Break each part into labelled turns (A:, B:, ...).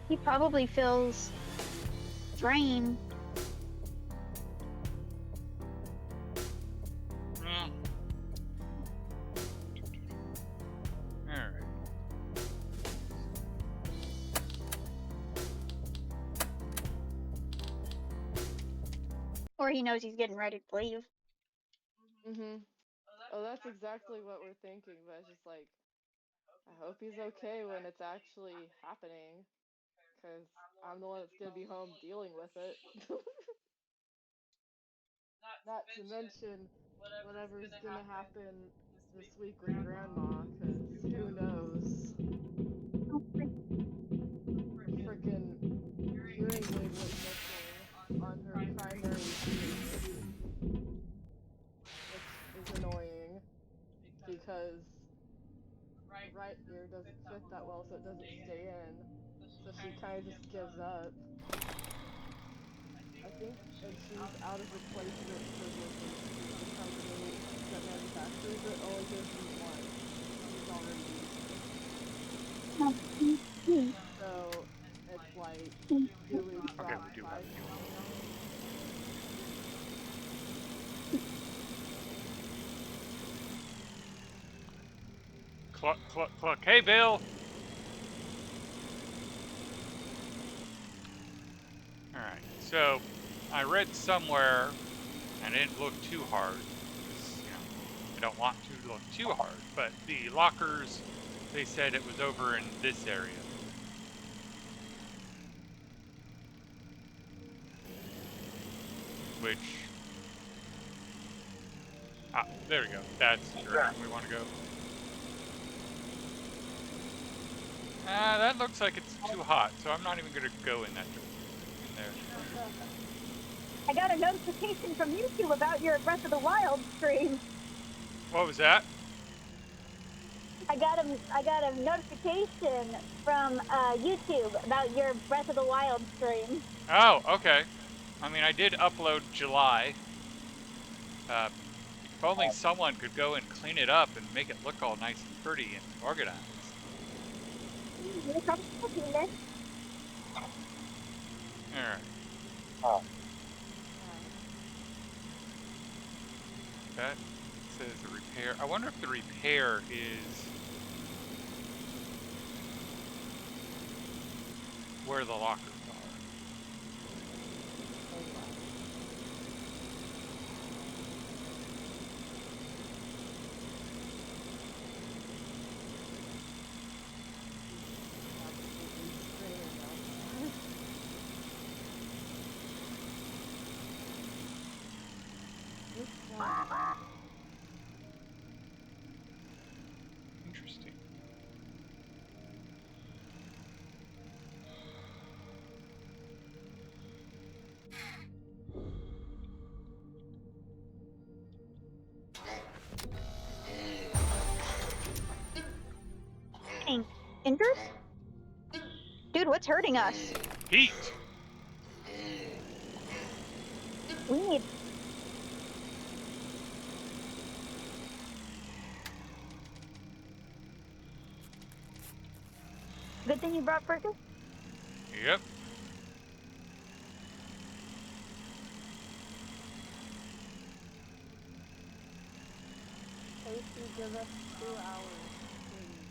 A: He probably feels drained.
B: All right.
A: Or he knows he's getting ready to leave.
C: Mm-hmm. Oh, that's exactly what we're thinking, but it's just like, I hope he's okay when it's actually happening, because I'm the one that's gonna be home dealing with it. Not to mention whatever's gonna happen this week with Grandma, because who knows? Her frickin' hearing aid was missing on her primary ear, which is annoying because the right ear doesn't fit that well, so it doesn't stay in. So she kind of just gives up. I think, and she's out of replacement privileges because the company that manufactures it only gives you one, and she's already used it. So it's like, do we
B: Okay,
C: drop
B: we do have fuel.
C: 520 on it?
B: Cluck, cluck, cluck. Hey, Bill. All right. So, I read somewhere, and it didn't look too hard, because I don't want to look too hard. But the lockers, they said it was over in this area, which there we go. That's the direction we want to go. That looks like it's too hot, so I'm not even going to go in that in there.
A: I got a notification from YouTube about your Breath of the Wild stream.
B: What was that?
A: I got a notification from YouTube about your Breath of the Wild stream.
B: Oh, okay. I mean, I did upload July. If only someone could go and clean it up and make it look all nice and pretty and organized. All right. That says the repair. I wonder if the repair is where the lockers are.
C: Oh yeah. She's absolutely screaming outside. This guy.
B: Interesting.
A: Injured? Dude, what's hurting us?
B: Heat.
A: We need. Good thing you brought Fergus.
B: Yep.
C: Casey, give us 2 hours, please.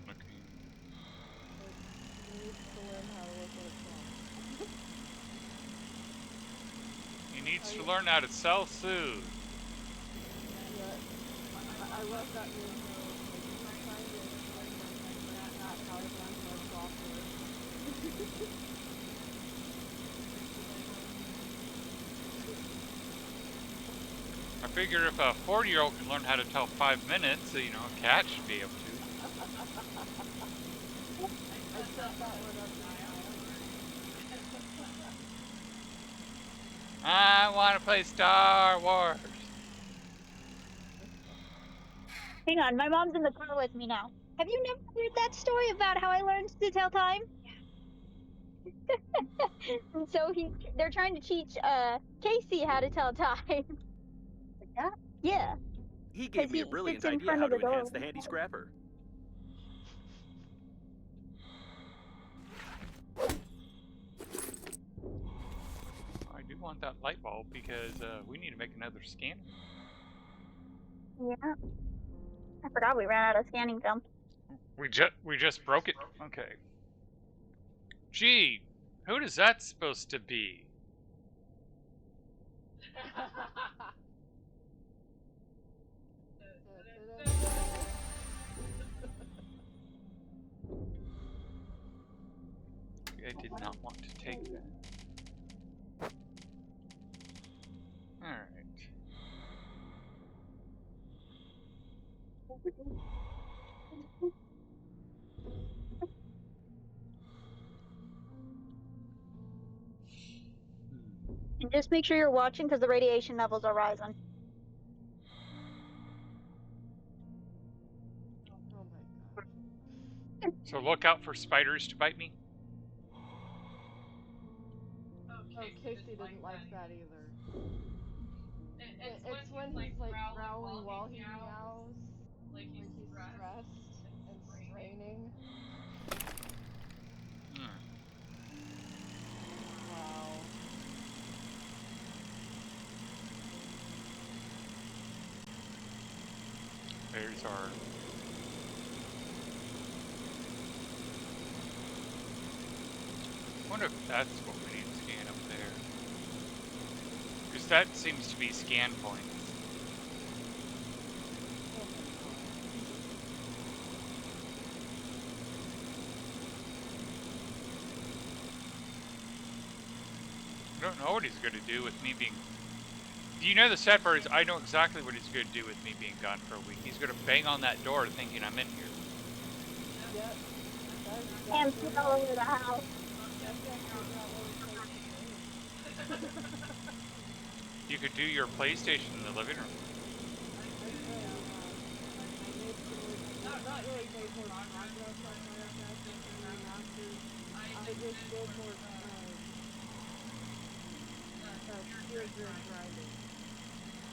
B: Looking.
C: He needs to learn how to look at a clock.
B: He needs to learn how to self-soothe.
C: Yeah, I love that meme though. It's like, I'm trying to explain my cat how to handle a clock works.
B: I figure if a 40-year-old can learn how to tell 5 minutes, a cat should be able to.
C: I set that one up in timer.
B: I want to play Star Wars.
A: Hang on, my mom's in the car with me now. Have you never heard that story about how I learned to tell time? And so they're trying to teach Casey how to tell time. Yeah.
D: He gave me a
A: he
D: brilliant
A: sits in
D: idea
A: front
D: how
A: of the
D: to
A: door.
D: enhance the handy scrapper.
B: I do want that light bulb because we need to make another scanner.
A: Yeah. I forgot we ran out of scanning film.
B: We just broke it. Okay. Gee, who is that supposed to be? I did not want to take that. Alright.
A: And just make sure you're watching because the radiation levels are rising.
C: Oh my gosh.
B: So look out for spiders to bite me.
C: Oh, Casey didn't like that either. It's when he's like growling while he meows, like he's stressed and straining. Wow.
B: There's our. I wonder if that's what we need to scan up there. Because that seems to be scan points.
C: Oh my god.
B: I don't know what he's going to do with me being. You know, the sad part is I know exactly what he's going to do with me being gone for a week. He's going to bang on that door thinking I'm in here.
C: Yep. That's
A: And
C: exactly
A: put all
C: right.
A: over the house.
C: You have to figure out where he plays his games.
B: You could do your PlayStation in the living room.
C: I could, yeah. I made some more, well, not really made more progress on Final Fantasy 10 Remastered. I just did more, spear grid grinding.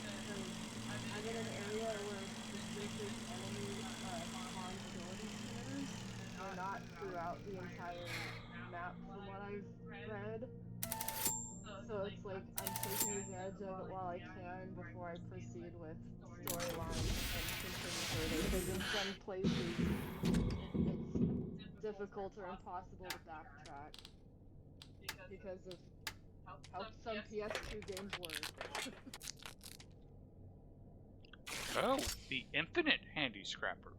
C: Because I'm in an area where specific enemies, spawn ability spheres. They're not throughout the entire map from what I've read. So it's like I'm taking advantage of it while I can before I proceed with storyline and continue further. Because in some places, it's difficult or impossible to backtrack because of how some PS2 games work.
B: Oh, the infinite handy scrapper.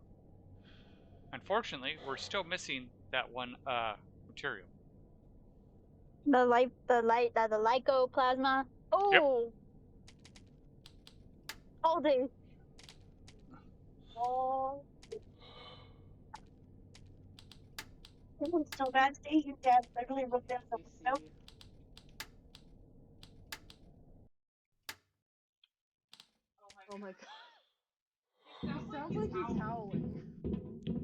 B: Unfortunately, we're still missing that one material.
A: The lycoplasma.
B: Yep.
A: Oh, all day. Oh, it was so bad. Stay here, Dad. Literally looked at the
C: I
A: window.
C: see. Oh my god. He sounds like he's howling.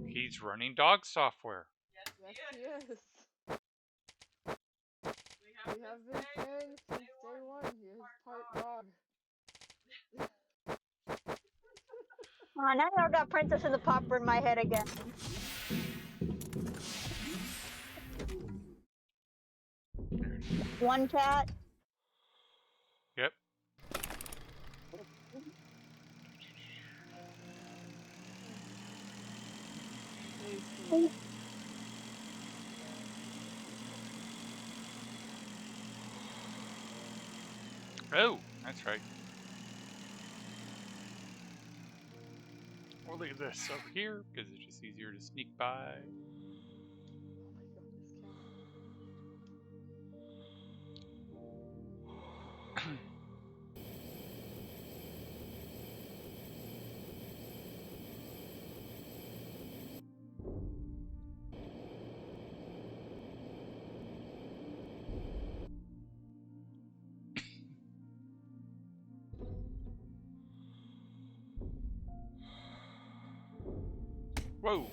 B: He's running dog software.
C: Yes, he is. We have been saying since day one he is part dog.
A: Now I got Princess and the Pauper in my head again. One cat.
B: Yep.
C: Casey.
B: Oh, that's right. We'll leave this over here because it's just easier to sneak by.
C: Oh my god, this cat.
B: Whoa.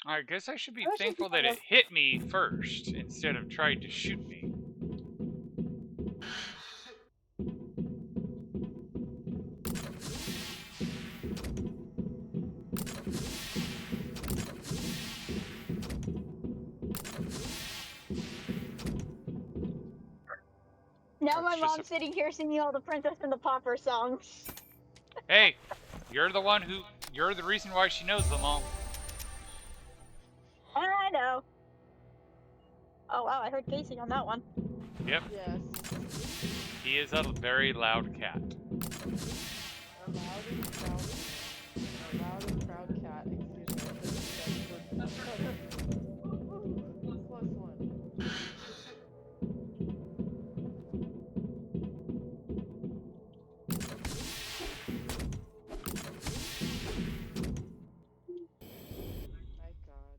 B: I guess I should be thankful that it hit me first instead of trying to shoot me.
A: my
B: It's just
A: mom sitting here singing all the Princess and the Pauper songs.
B: hey, you're the reason why she knows them all.
A: I know. Oh wow, I heard Casey on that one.
B: Yep.
C: Yes.
B: He is a very loud cat.
C: A loud and proud cat. Excuse me, I shouldn't have said the word. Woo, close one. My God.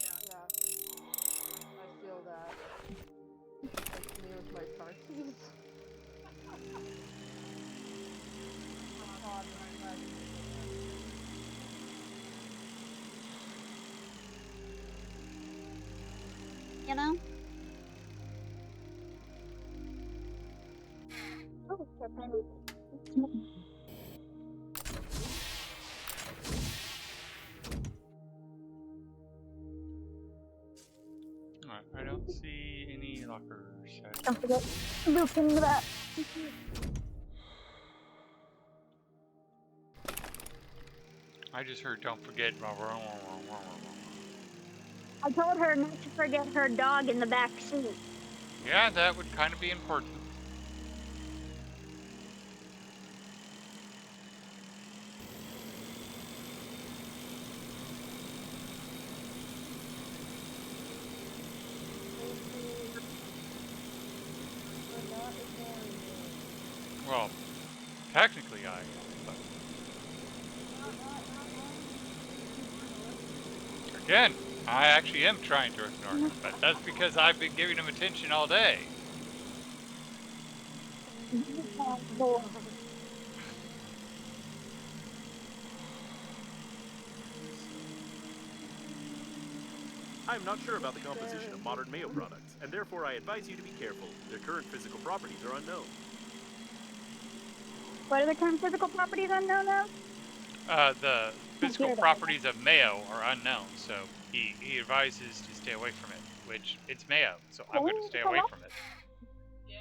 C: Yeah, I feel that. That's me with my car keys.
A: You know? Oh, tripping.
B: Alright, I don't see any lockers.
A: Don't forget loop into that.
B: I just heard don't forget.
A: I told her not to forget her dog in the back seat.
B: Yeah, that would kind of be important.
C: We're not ignoring you.
B: Well, technically I am, but again, I actually am trying to ignore him, but that's because I've been giving him attention all day.
D: I'm not sure about the composition of modern mayo products, and therefore I advise you to be careful. Their current physical properties are unknown.
A: What are the current physical properties unknown now?
B: The physical properties of mayo are unknown, so he advises to stay away from it, which it's mayo, so I'm going to stay away from it.
C: Yeah.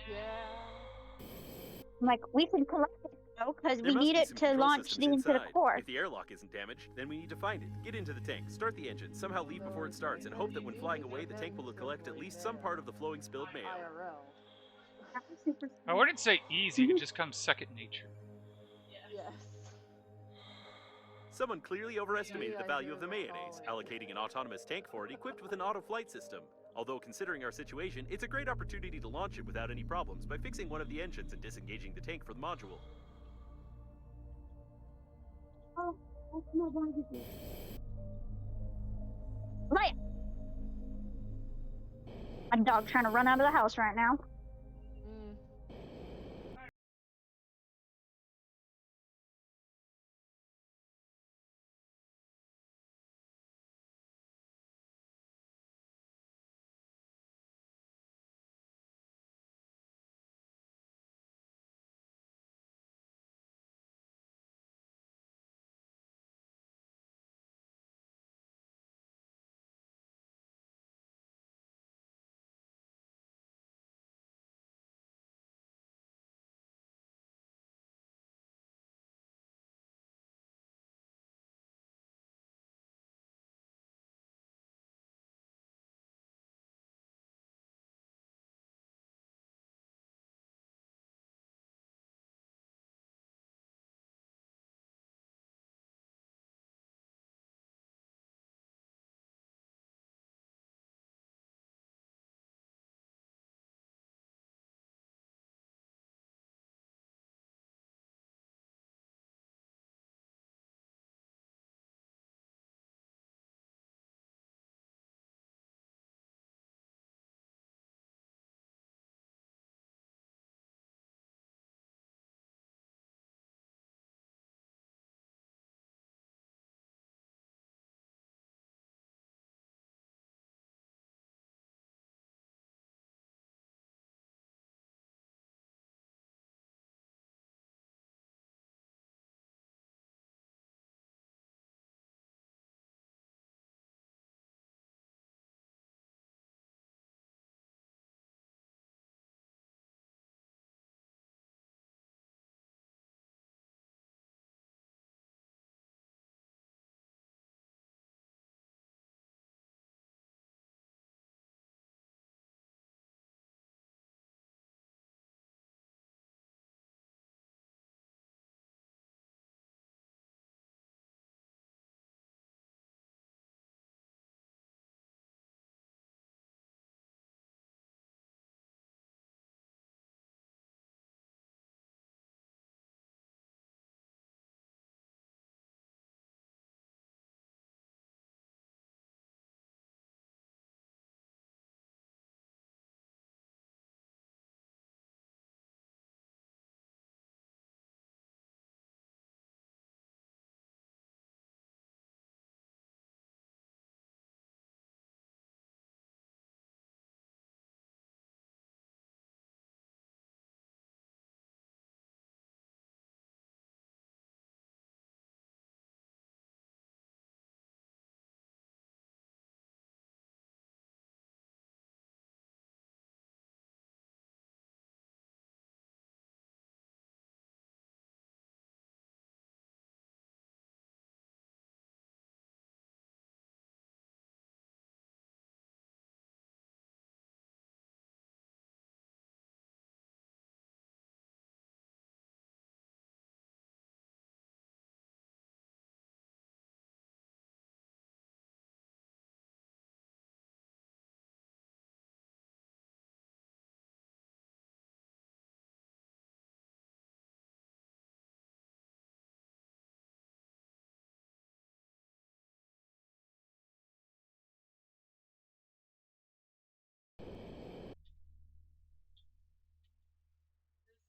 A: I'm like, we can collect it though, because
D: There
A: we
D: must
A: need
D: be
A: it
D: some
A: to
D: control
A: launch
D: systems
A: into the
D: inside.
A: core.
D: If the airlock isn't damaged, then we need to find it. Get into the tank, start the engine, somehow leave before it starts, and hope that when flying away, the tank will collect at least some part of the flowing spilled mayo.
C: IRL.
B: I wouldn't say easy, it just comes second nature.
C: Yes.
D: Someone clearly overestimated the
C: guys
D: value
C: are
D: of the mayonnaise,
C: recalling.
D: allocating an autonomous tank for it equipped with an auto flight system. Although, considering our situation, it's a great opportunity to launch it without any problems by fixing one of the engines and disengaging the tank from the module.
A: Oh, that's my barbecue. Right. My dog trying to run out of the house right now.
C: Mm.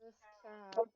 C: This cat.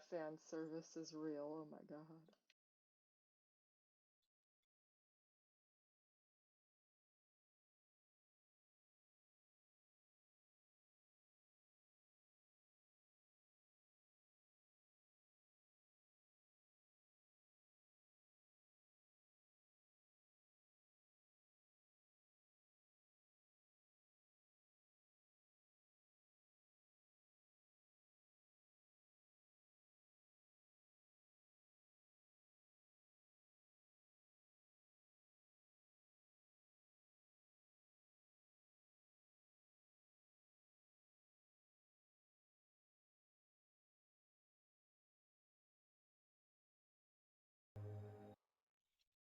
C: fan service is real. Oh my god.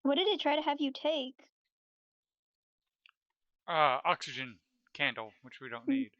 A: What did it try to have you take?
B: Oxygen candle, which we don't need.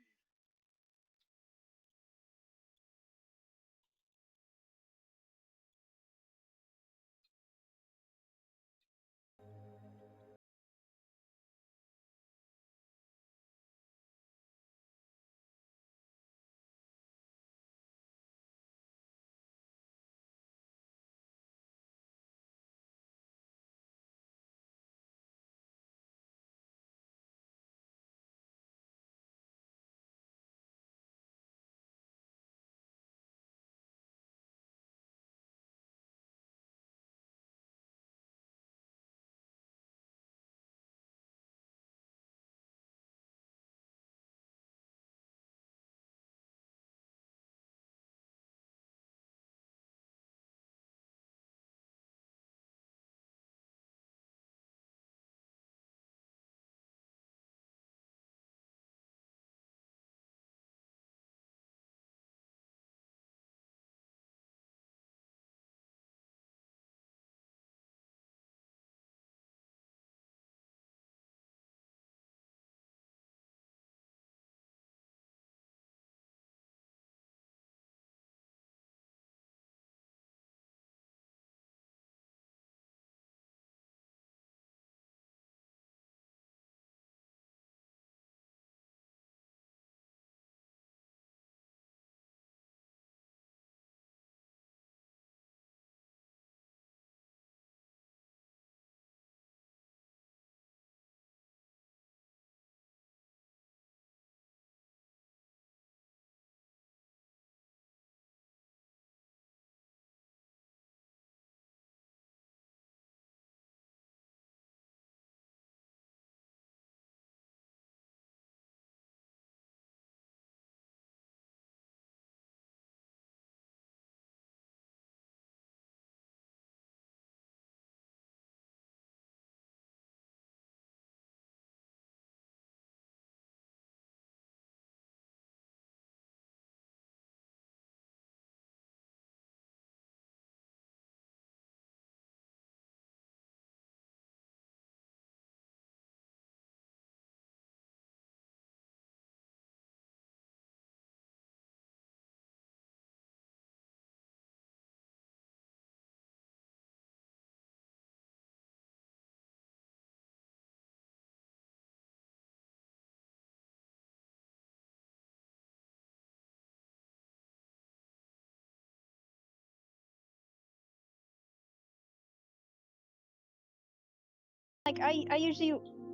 A: Like I usually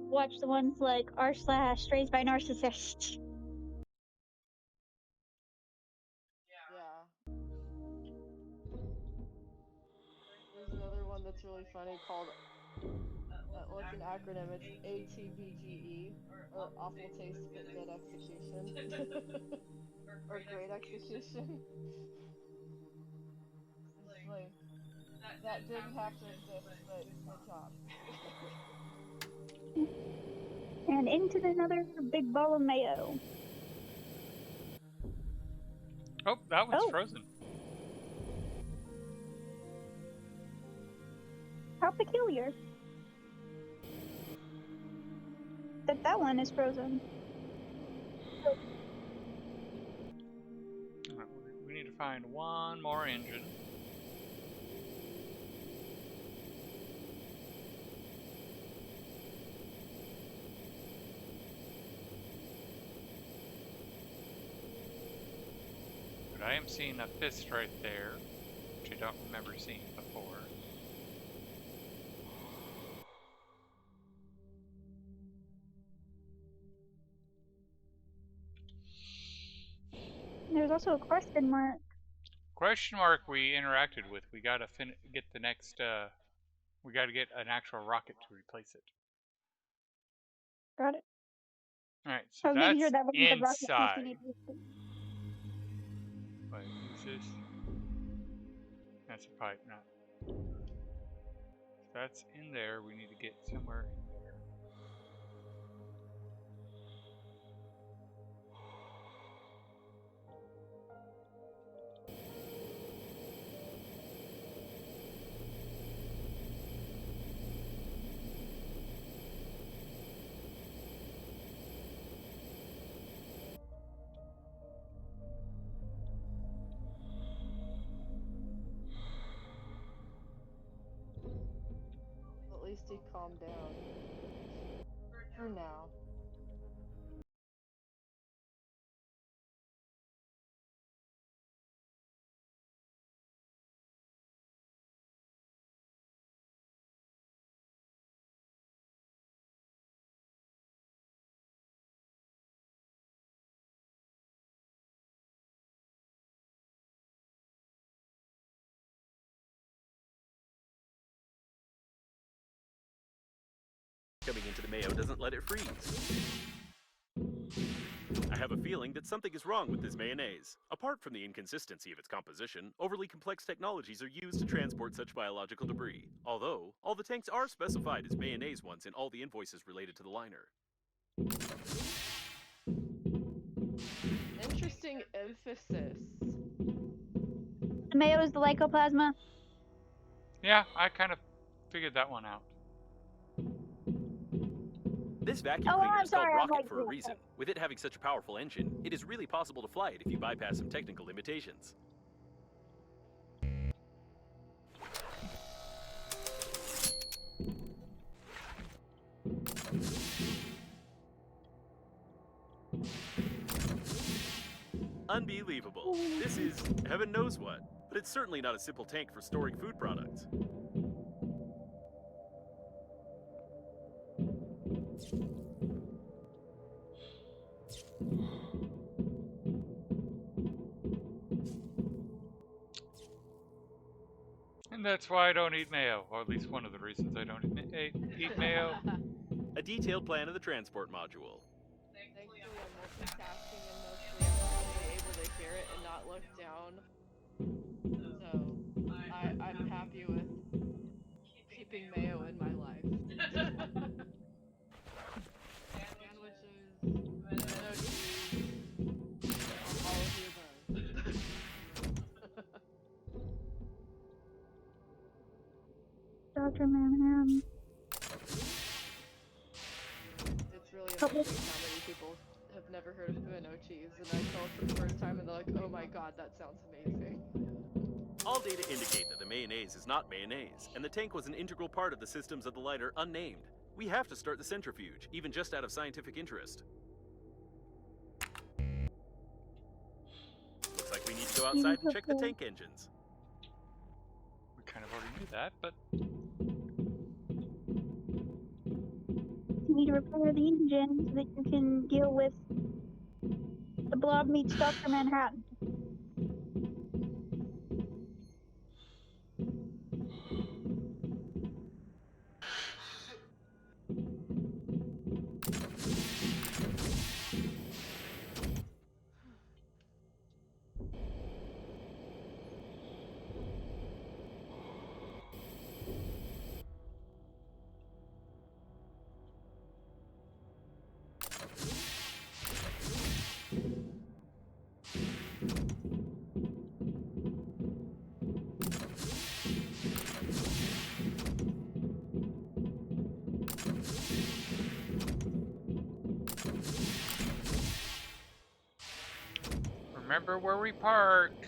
A: watch the ones like r/slash raised by narcissists.
C: Yeah. There's another one that's really funny called well, it's an acronym. It's ATBGE, or awful taste but good execution, or great execution. It's like that didn't have to exist, but good job.
A: And into another big ball of mayo.
B: Oh, that one's
A: Oh,
B: frozen.
A: how peculiar that that one is frozen.
B: Right, we need to find one more engine. But I am seeing a fist right there. I don't remember seeing before.
A: There's also a question mark.
B: Question mark we interacted with. We gotta get the next. We gotta get an actual rocket to replace it.
A: Got it.
B: All right, so
A: I was making sure
B: that's
A: that wasn't the rocket piece we
B: inside.
A: need to.
B: Wait, who's this? That's a pipe, not. That's in there. We need to get somewhere in there.
C: At least he calmed down. For now.
D: Coming into the mayo doesn't let it freeze. I have a feeling that something is wrong with this mayonnaise. Apart from the inconsistency of its composition, overly complex technologies are used to transport such biological debris. Although, all the tanks are specified as mayonnaise ones in all the invoices related to the liner.
C: Interesting emphasis.
A: The mayo is the lycoplasma.
B: Yeah, I kind of figured that one out.
D: This vacuum
A: Oh,
D: cleaner
A: I'm
D: is called
A: sorry. I'm
D: Rocket
A: like,
D: for a reason. With it having such a powerful engine, it is really possible to fly it if you bypass some technical limitations. Unbelievable. This is heaven knows what, but it's certainly not a simple tank for storing food products.
B: And that's why I don't eat mayo, or at least one of the reasons I don't eat mayo.
D: A detailed plan of the transport module.
C: Thankfully, I'm multitasking and mostly I'm only able to hear it and not look down. So, I'm happy with keeping mayo in my life. Sandwiches, tomato cheese, all of the above.
A: Dr. Manhattan.
C: It's really amazing how many people have never heard of tomato cheese, and I tell it for the first time, and they're like, "Oh my god, that sounds amazing."
D: All data indicate that the mayonnaise is not mayonnaise, and the tank was an integral part of the systems of the lighter unnamed. We have to start the centrifuge, even just out of scientific interest. Looks like we need to go outside and check the tank engines.
B: We kind of already knew that, but
A: You need to repair the engine so that you can deal with the blob meets Dr. Manhattan.
B: remember where we parked.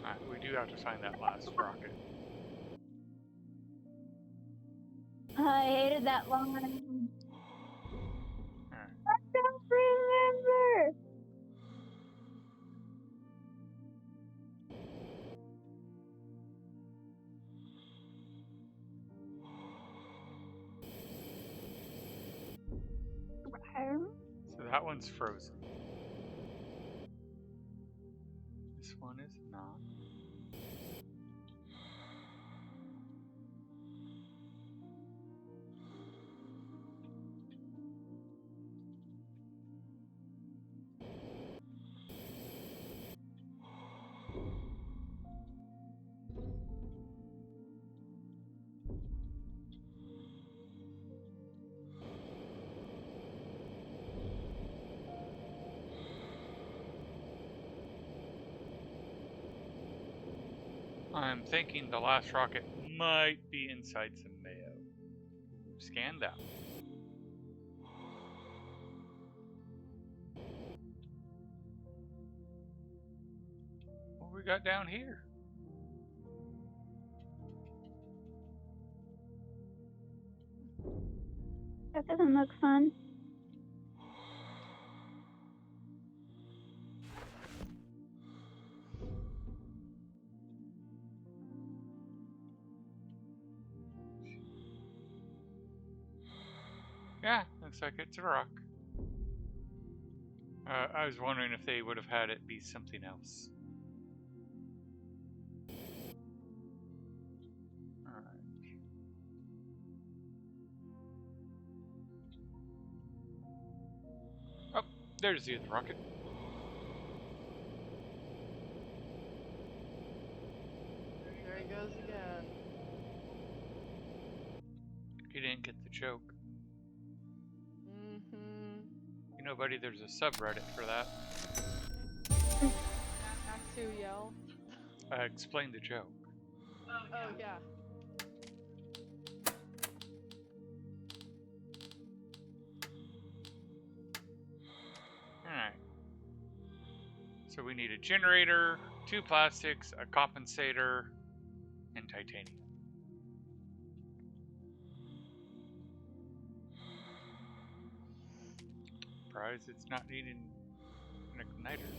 B: Alright, we do have to find that last rocket.
A: I hated that line.
B: Alright.
A: I don't remember.
B: that one's frozen. This one is not. I'm thinking the last rocket might be inside some mayo. Scan that. What we got down here?
A: That doesn't look fun.
B: Yeah, looks like it's a rock. I was wondering if they would have had it be something else. Alright. Oh, there's the other rocket.
C: There he goes again.
B: He didn't get the joke.
C: Mm-hmm.
B: You know, buddy, there's a subreddit for that.
C: Act 2 yell.
B: Explain the joke.
C: Oh, yeah.
B: Alright. So we need a generator, 2 plastics, a compensator, and titanium. Surprised it's not needing an igniter.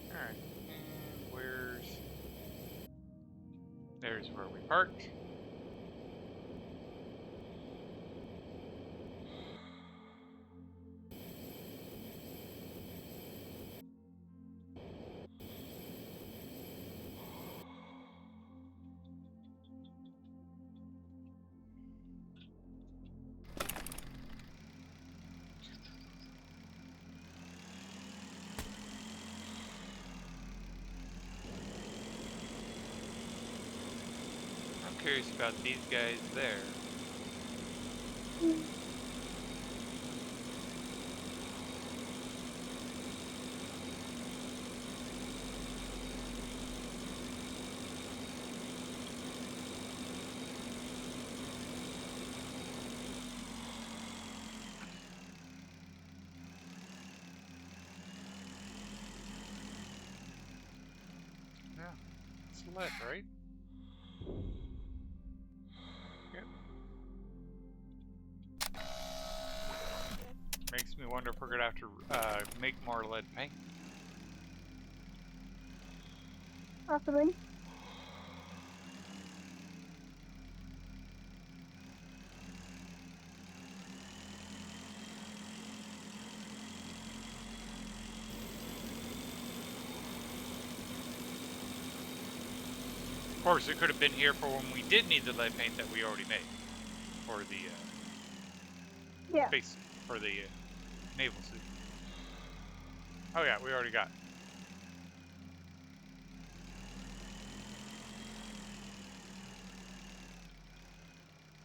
B: Alright, and there's where we parked. I'm curious about these guys there. Yeah, it's lead, right? Yep. Makes me wonder if we're gonna have to make more lead paint.
A: Possibly.
B: Of course, it could have been here for when we did need the lead paint that we already made for the
A: Yeah.
B: space for the naval suit. Oh yeah, we already got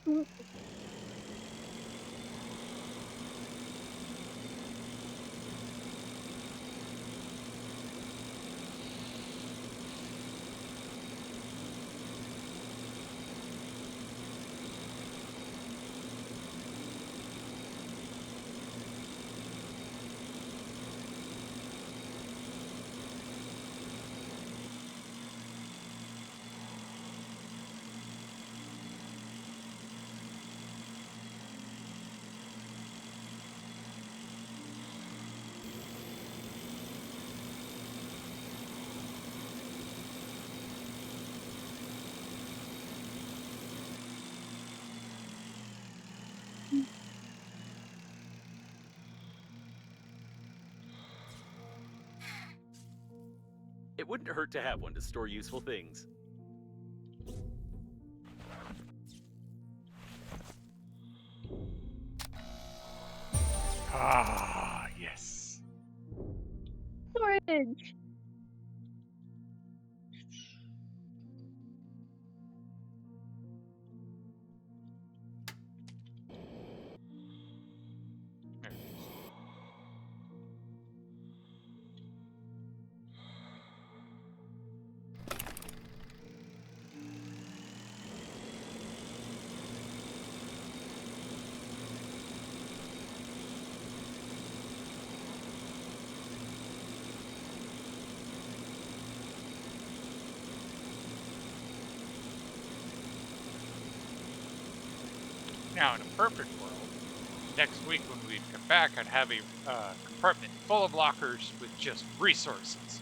B: it.
A: Mm.
D: wouldn't hurt to have one to store useful things.
B: Ah, yes.
A: Storage.
B: There it is. Now, in a perfect world, next week when we come back, I'd have a compartment full of lockers with just resources.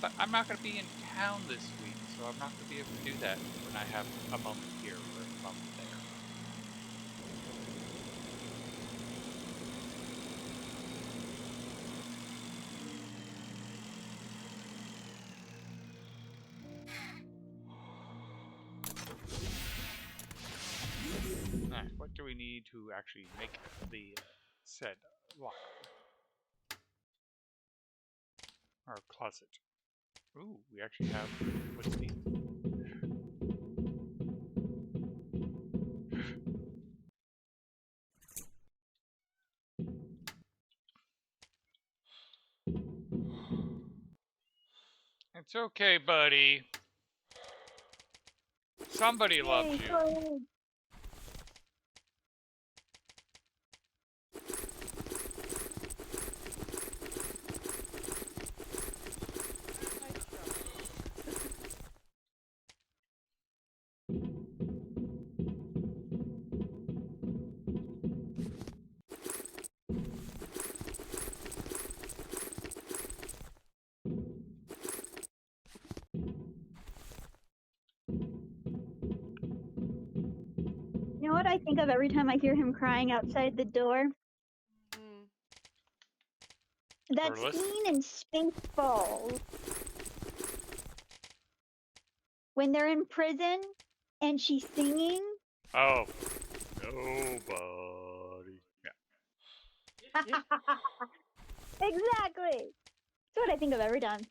B: But I'm not going to be in town this week, so I'm not going to be able to do that when I have a moment here or a moment there. Alright, what do we need to actually make the said locker? Or closet. Ooh, we actually have what's needed. It's okay, buddy. Somebody loves
A: Yay,
B: you.
A: storage.
C: Nice try.
A: You know what I think of every time I hear him crying outside the door?
C: Mm.
A: That
B: Burles?
A: scene in Spaceballs when they're in prison and she's singing.
B: Oh, nobody. Yeah.
C: Yeah.
A: Exactly. That's what I think of every time.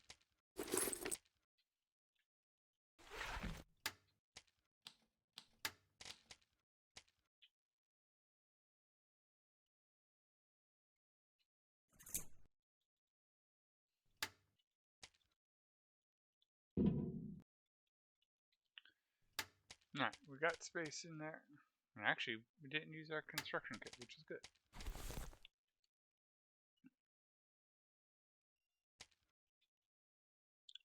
B: Alright, we got space in there. And actually, we didn't use our construction kit, which is good.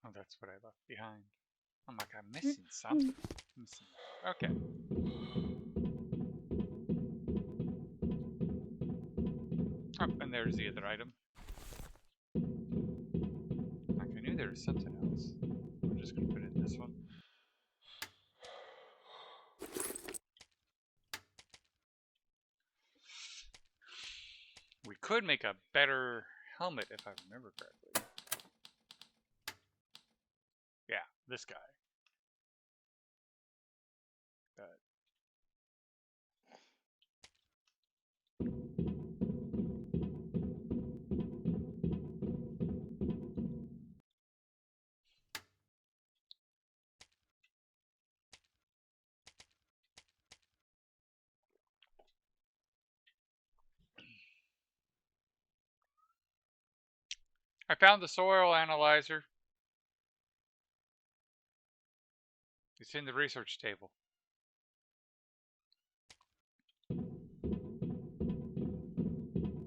B: Oh, that's what I left behind. I'm like, I'm missing something. Missing. Okay. Oh, and there's the other item. Like, I knew there was something else. I'm just gonna put it in this one. We could make a better helmet if I remember correctly. Yeah, this guy. But I found the soil analyzer. It's in the research table.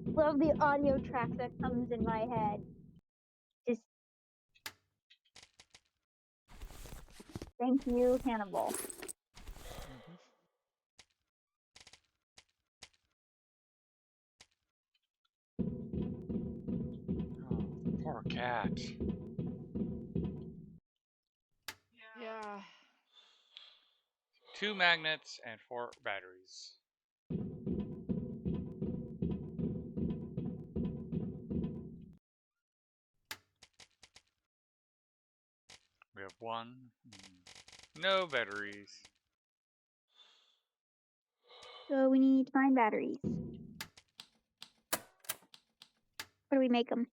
A: Love the audio track that comes in my head. Just thank you, Hannibal.
B: Oh, poor cat.
C: Yeah.
B: 2 magnets and 4 batteries. have one. No batteries.
A: So we need to find batteries. Where do we make them?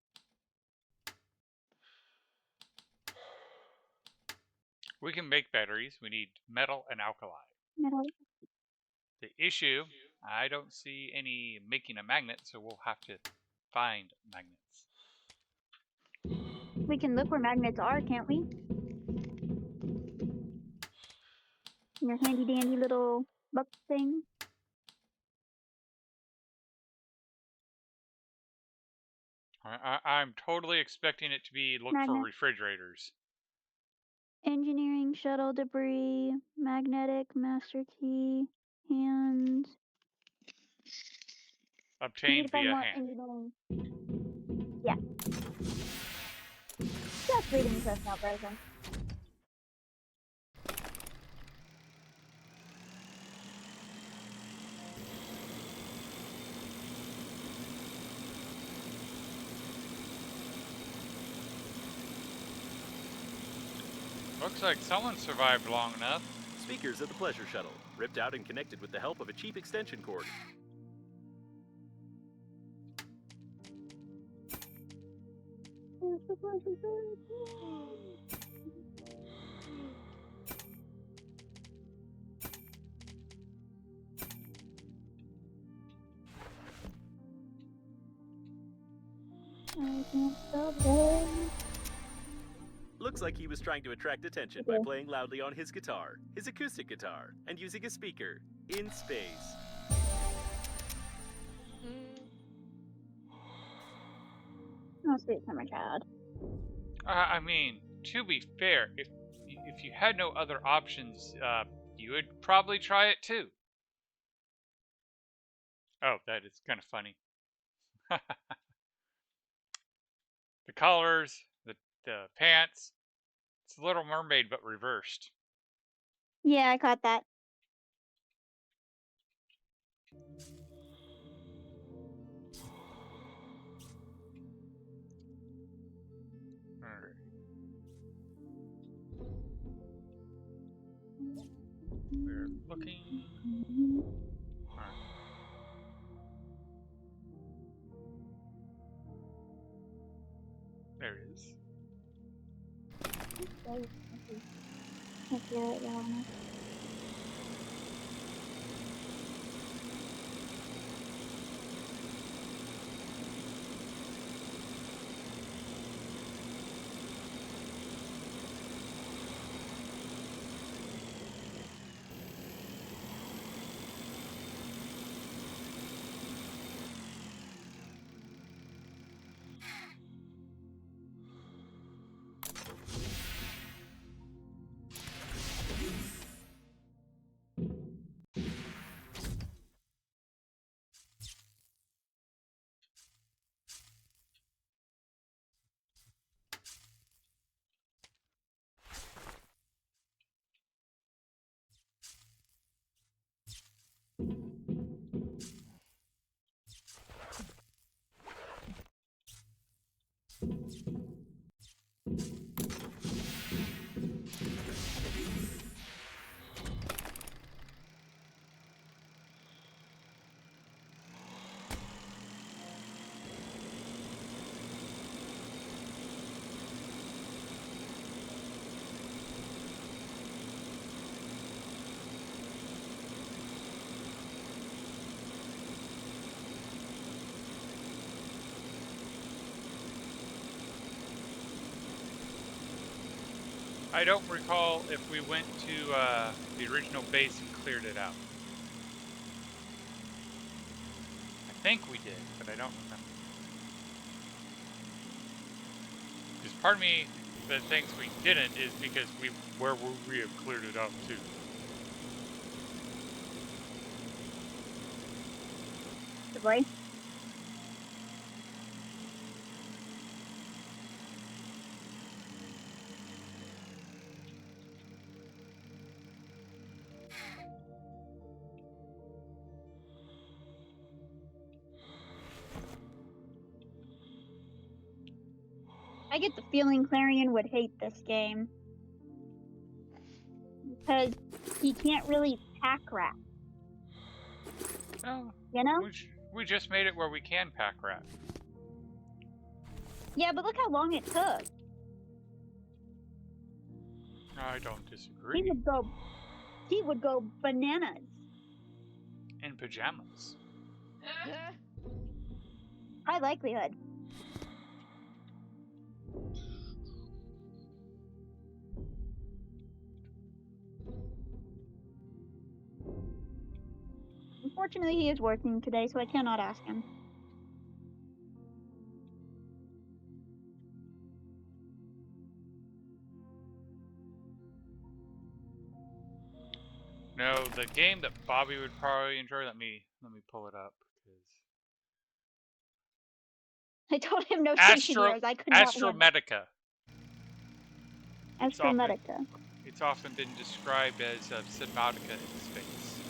B: We can make batteries. We need metal and alkali.
A: Metal.
B: The issue, I don't see any making a magnet, so we'll have to find magnets.
A: We can look where magnets are, can't we? In your handy dandy little book thing.
B: I'm totally expecting it to be look for
A: Magnet.
B: refrigerators.
A: Engineering, shuttle debris, magnetic, master key, hands. We need to
B: Obtained
A: find
B: via
A: more
B: hand.
A: engineering. Yeah. Just reading the note version.
B: Looks like someone survived long enough.
D: Speakers of the Pleasure Shuttle, ripped out and connected with the help of a cheap extension cord.
A: I can't stop there.
D: Looks like he was trying to attract attention by playing loudly on his guitar, his acoustic guitar, and using a speaker in space.
A: Oh, sweet summer child.
B: I mean, to be fair, if you had no other options, you would probably try it too. Oh, that is kind of funny. The colors, the pants. It's Little Mermaid but reversed.
A: Yeah, I caught that.
B: Alright. We're looking. Alright. There it is.
A: Can't hear it, y'all.
B: I don't recall if we went to the original base and cleared it out. I think we did, but I don't remember. Because part of me that thinks we didn't is because where would we have cleared it out to?
A: Good boy. I get the feeling Clarion would hate this game. because he can't really pack rat.
B: Oh,
A: You know?
B: we just made it where we can pack rat.
A: Yeah, but look how long it took.
B: I don't disagree.
A: He would go bananas.
B: In pajamas.
A: High likelihood. Unfortunately, he is working today, so I cannot ask him.
B: No, the game that Bobby would probably enjoy. Let me pull it up.
A: I told him no station years. I could not handle
B: Astromedica.
A: Astromedica.
B: It's often been described as Subnautica in space.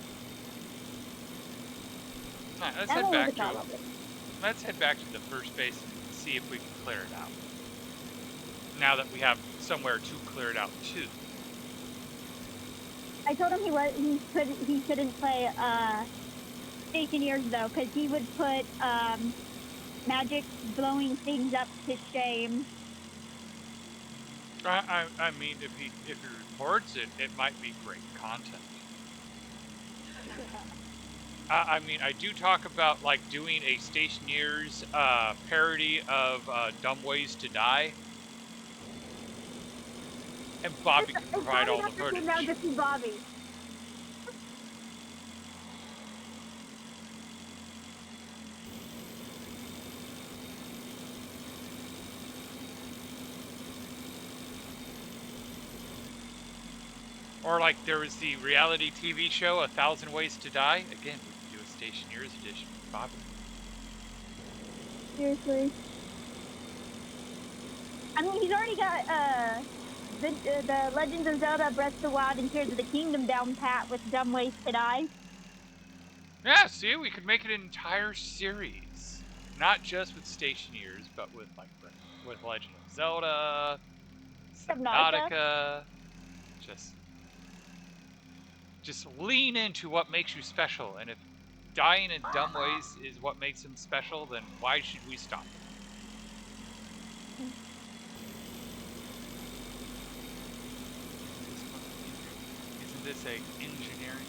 B: Alright, let's head back to the first base and see if we can clear it out. Now that we have somewhere to clear it out to.
A: I told him he couldn't play station years though, because he would put magic blowing things up to shame.
B: I mean, if he records it, it might be great content. I mean, I do talk about like doing a Stationeers parody of Dumb Ways to Die, and Bobby can provide all the footage.
A: Now to see Bobby.
B: Or like there was the reality TV show 1,000 Ways to Die. Again, we can do a Stationeers edition with Bobby.
A: Seriously. I mean, he's already got the Legends of Zelda, Breath of the Wild, and Tears of the Kingdom down pat with Dumb Ways to Die.
B: Yeah, see, we could make an entire series, not just with Stationeers, but with like with Legend of Zelda, Subnautica. Just lean into what makes you special, and if dying in dumb ways is what makes him special, then why should we stop? Isn't this a engineering?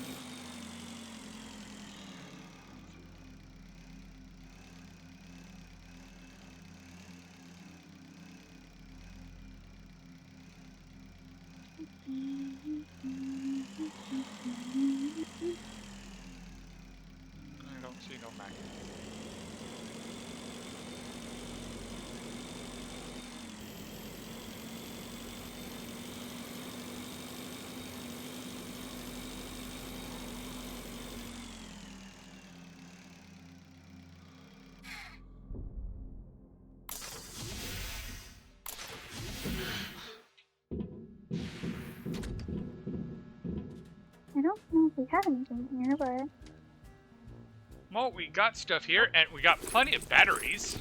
B: I don't see no magnets.
A: I don't know if we have anything here, but...
B: Well, we got stuff here, and we got plenty of batteries.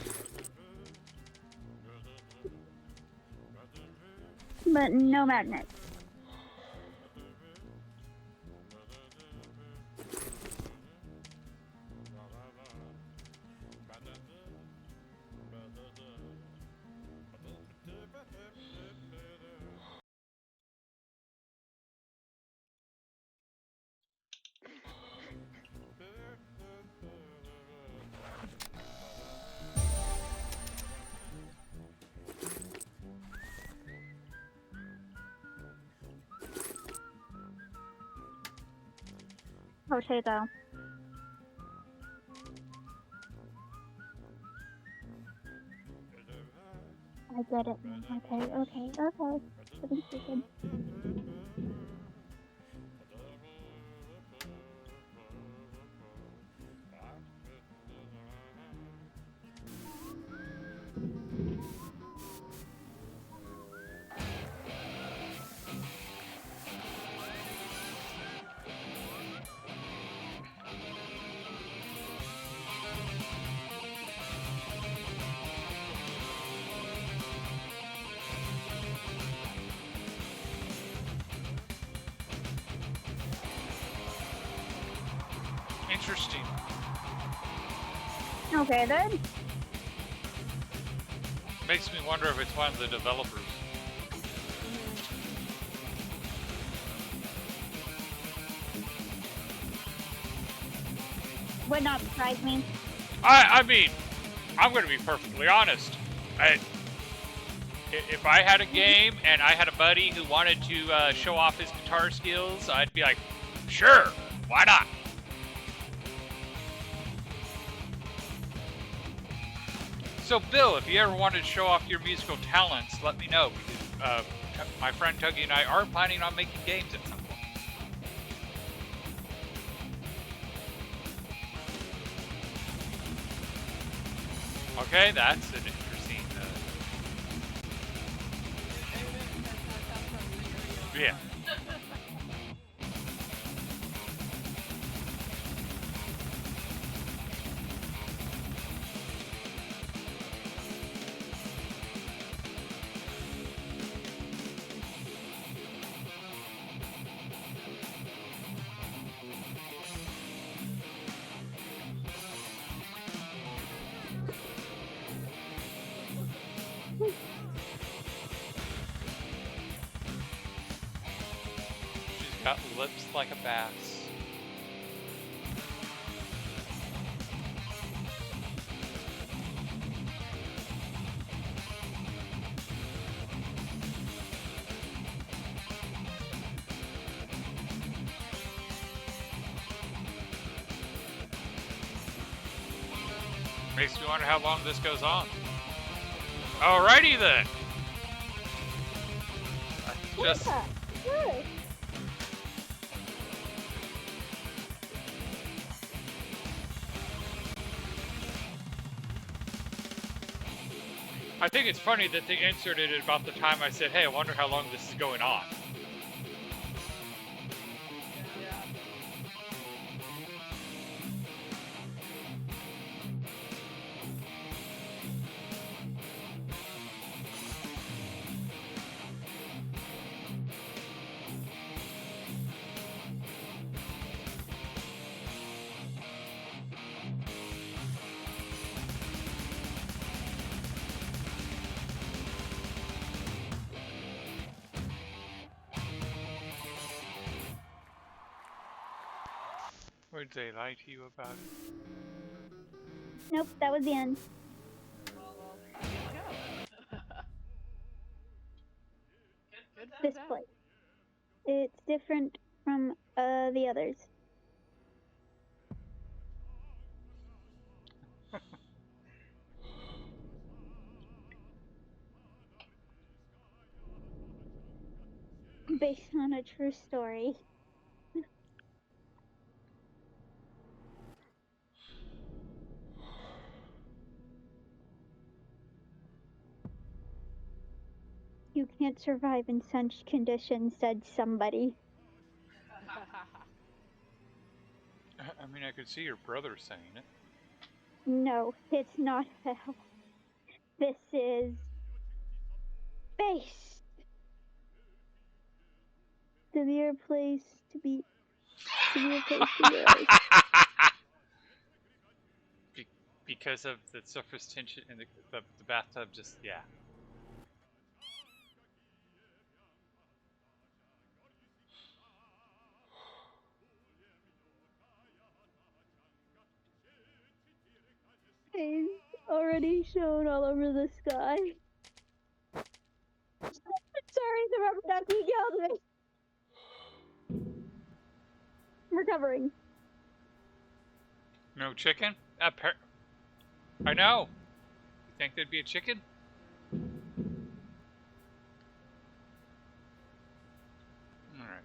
A: But no magnets. Potato. I get it. Okay. Pretty stupid. Okay, then.
B: Makes me wonder if it's one of the developers.
A: Would not surprise me.
B: I mean, I'm going to be perfectly honest. If I had a game and I had a buddy who wanted to show off his guitar skills, I'd be like, sure, why not? So, Bill, if you ever wanted to show off your musical talents, let me know, because my friend Tuggy and I are planning on making games at some point. Okay, that's an interesting. Yeah. She's got lips like a bass. Makes me wonder how long this goes on. Alrighty then. Just.
A: Yeah, sure.
B: I think it's funny that they inserted it about the time I said, hey, I wonder how long this is going on. Or did they lie to you about it?
A: Nope, that was the end.
C: Well, there you go. Good for
A: This
C: them.
A: place. It's different from the others. Based on a true story. You can't survive in such conditions, said somebody.
B: I mean, I could see your brother saying it.
A: No, it's not hell. This is space. Severe place to be severe place to be erased.
B: Because of the surface tension in the bathtub, just, yeah.
A: It's already shown all over the sky. Sorry, the rubber ducky yelled me. I'm recovering.
B: No chicken? I know. You think there'd be a chicken? Alright.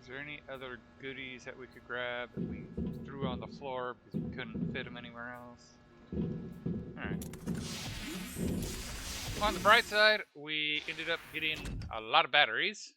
B: Is there any other goodies that we could grab that we threw on the floor because we couldn't fit them anywhere else? Alright. On the bright side, we ended up getting a lot of batteries.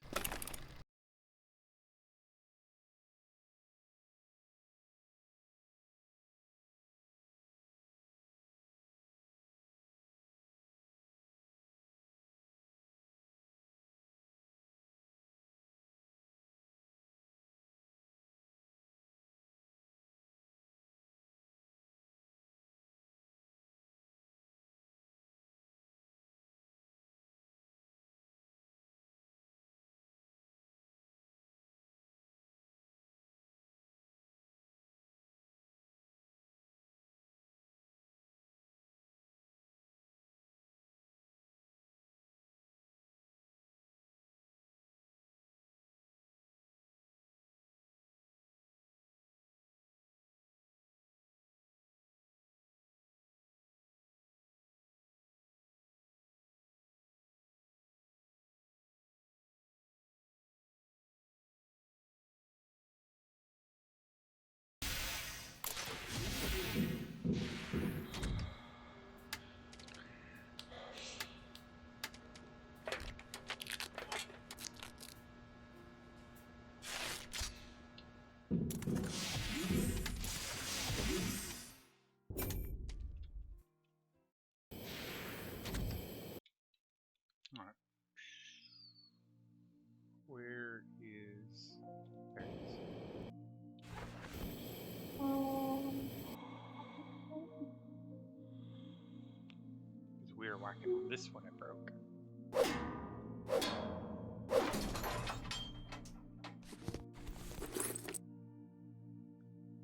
B: you're whacking on this one, it broke.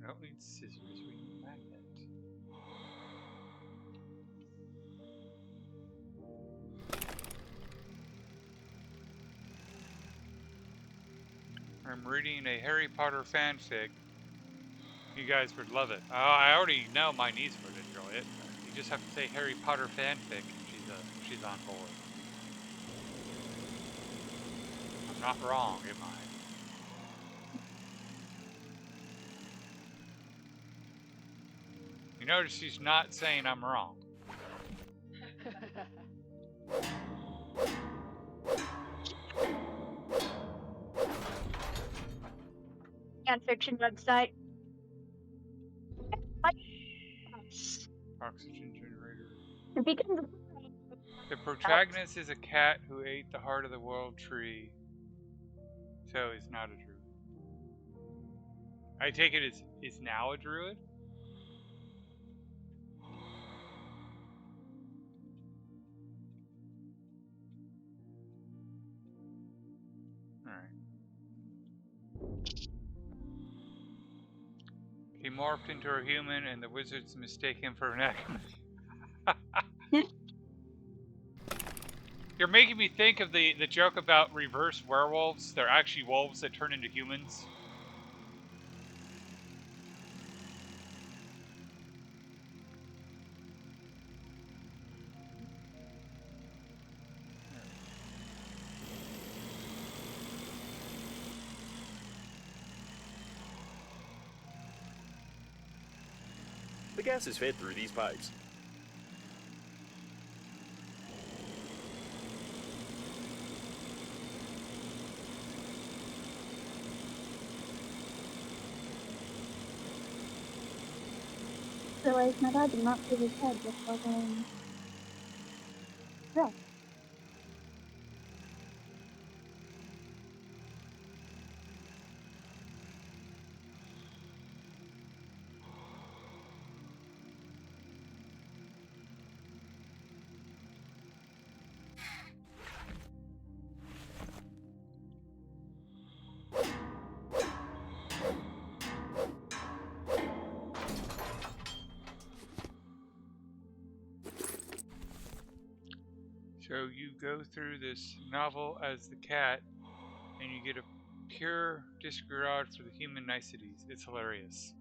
B: I don't need scissors, we need a magnet. I'm reading a Harry Potter fanfic. You guys would love it. I already know my niece would enjoy it. You just have to say Harry Potter fanfic and she's on board. I'm not wrong, am I? You notice she's not saying I'm wrong.
A: Fan fiction website.
B: Oxygen generator.
A: It becomes
B: The protagonist is a cat who ate the heart of the world tree, so he's not a druid. I take it is now a druid? Alright. He morphed into a human and the wizards mistake him for an acme. You're making me think of the joke about reverse werewolves. They're actually wolves that turn into humans.
D: The gas is fed through these pipes.
A: realized my dad did not shave his head before going. Yeah.
B: So you go through this novel as the cat, and you get a pure disregard for the human niceties. It's hilarious.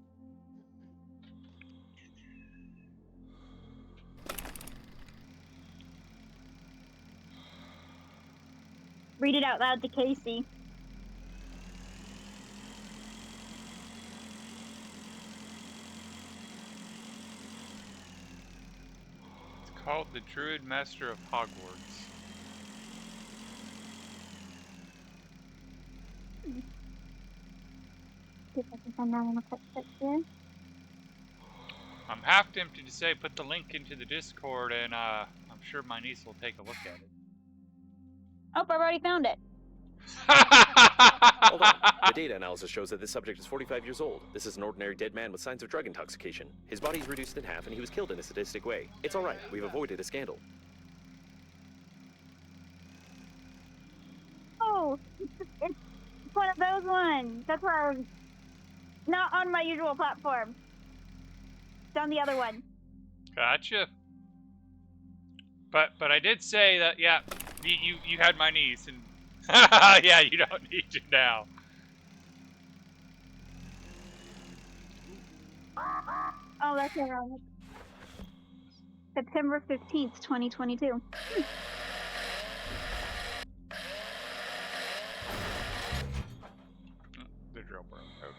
A: Read it out loud to Casey.
B: It's called The Druid Master of Hogwarts.
A: See if I can find that in a quick fix here.
B: I'm half tempted to say put the link into the Discord, and I'm sure my niece will take a look at it.
A: Oh, I've already found it.
D: Hold on. The data analysis shows that this subject is 45 years old. This is an ordinary dead man with signs of drug intoxication. His body's reduced in half, and he was killed in a sadistic way. It's all right. We've avoided a scandal.
A: Oh, it's one of those ones. That's why I was not on my usual platform. It's on the other one.
B: Gotcha. But I did say that, yeah, you had my niece, and yeah, you don't need to now.
A: Oh, that's ironic. September 15th, 2022.
B: The drill broke. Okay.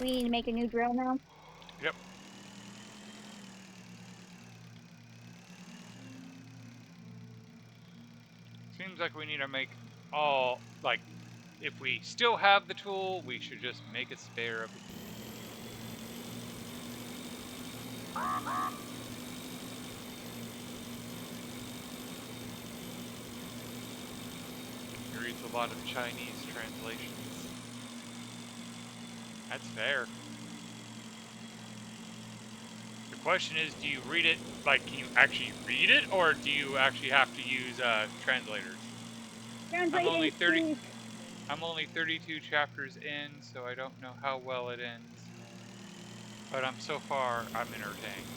A: We need to make a new drill now.
B: Yep. Seems like we need to make all, like, if we still have the tool, we should just make a spare of it. He reads a lot of Chinese translations. That's fair. The question is, do you read it, like, can you actually read it, or do you actually have to use translators? I'm only
A: Translating
B: 30.
A: to
B: I'm only 32 chapters in, so I don't know how well it ends. But so far I'm entertained.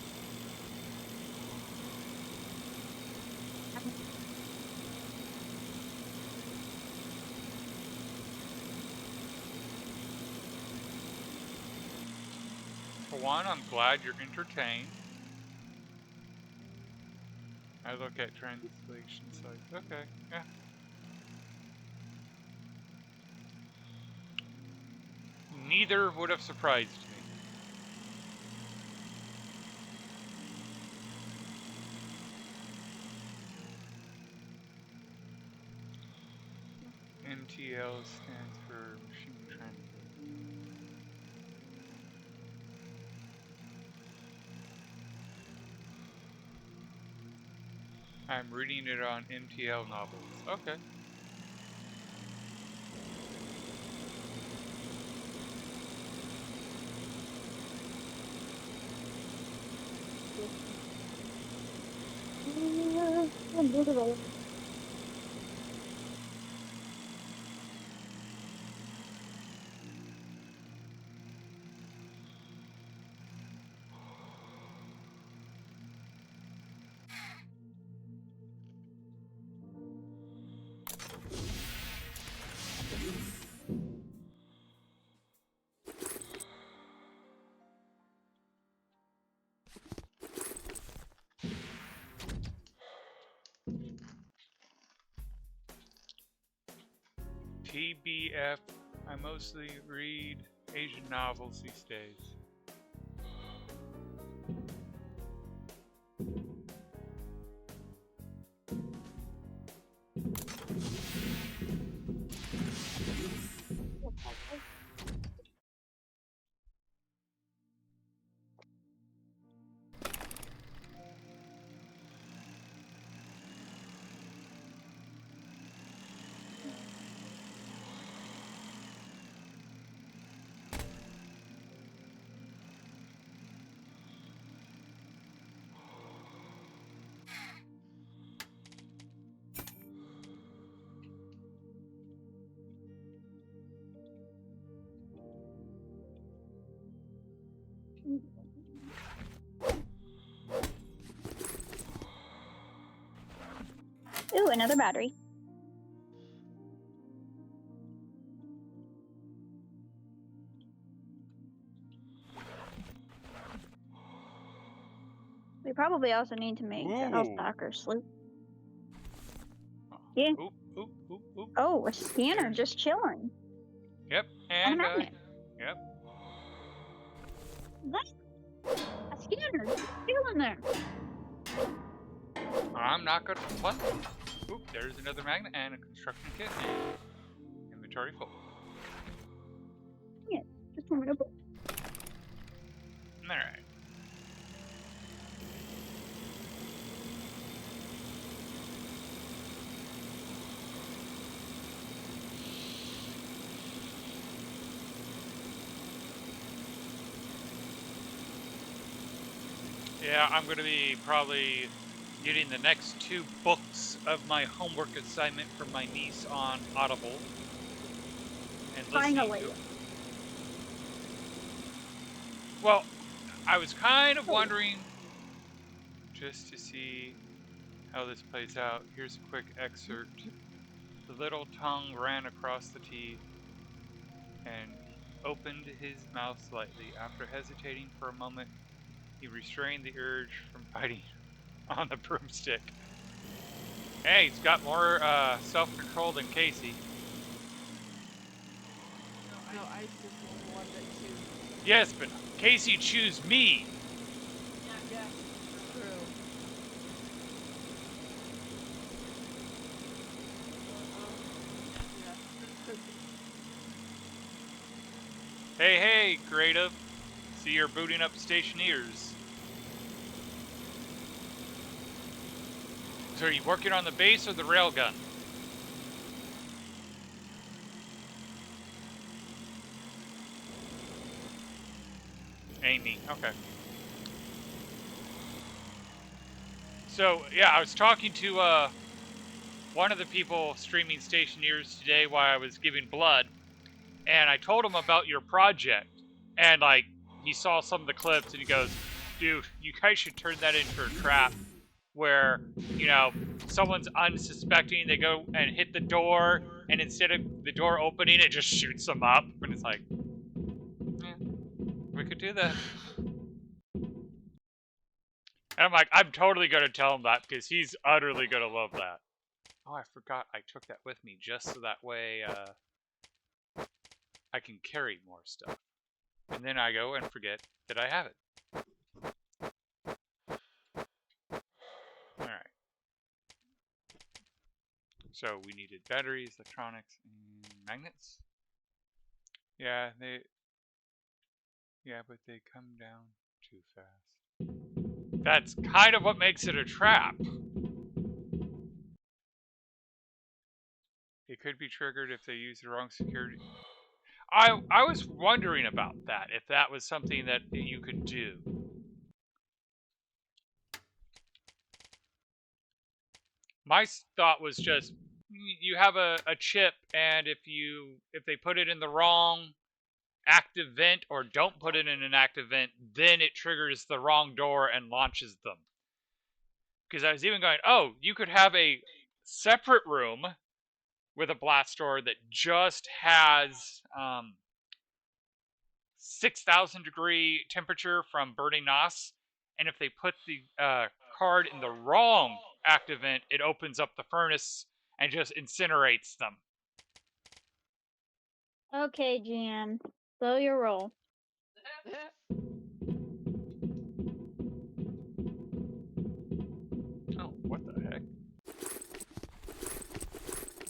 B: For one, I'm glad you're entertained. I look at translation sites. Okay, yeah. Neither would have surprised me. MTL stands for Machine Translate. I'm reading it on MTL novels. Okay. TBF. I mostly read Asian novels these days.
A: ooh, another battery. We probably also need to make the health stalker sleep. Yeah.
B: Oop, oop, oop, oop.
A: Oh, a scanner
B: There's...
A: just chilling.
B: Yep,
A: And a
B: and
A: magnet.
B: yep.
A: What? A scanner just chilling there.
B: I'm not gonna complain. Oop, there's another magnet and a construction kit and inventory full.
A: Yeah, just warming up.
B: Alright. Yeah, I'm gonna be probably getting the next 2 books of my homework assignment from my niece on Audible. And listening
A: Finally.
B: to... Well, I was kind of wondering, just to see how this plays out. Here's a quick excerpt. The little tongue ran across the teeth and opened his mouth slightly. After hesitating for a moment, he restrained the urge from biting on the broomstick. Hey, he's got more self-control than Casey.
C: No, Ice is the one that chooses.
B: Yes, but Casey chews me.
C: Yes, true. Yeah.
B: Hey, creative. See, you're booting up stationeers. So are you working on the base or the railgun? Amy, okay. So yeah, I was talking to one of the people streaming Stationeers today while I was giving blood, and I told him about your project, and like he saw some of the clips, and he goes, "Dude, you guys should turn that into a trap where someone's unsuspecting, they go and hit the door, and instead of the door opening, it just shoots them up." And it's like, yeah, we could do that. And I'm like, I'm totally gonna tell him that because he's utterly gonna love that. Oh, I forgot I took that with me just so that way I can carry more stuff. And then I go and forget that I have it. Alright. So we needed batteries, electronics, and magnets. Yeah, but they come down too fast. That's kind of what makes it a trap. It could be triggered if they use the wrong security. I was wondering about that, if that was something that you could do. My thought was just you have a chip, and if they put it in the wrong active vent or don't put it in an active vent, then it triggers the wrong door and launches them. Because I was even going, oh, you could have a separate room with a blast door that just has 6,000 degree temperature from burning NOS, and if they put the card in the wrong active vent, it opens up the furnace and just incinerates them.
A: Okay, GM. Slow your roll.
B: Oh, what the heck?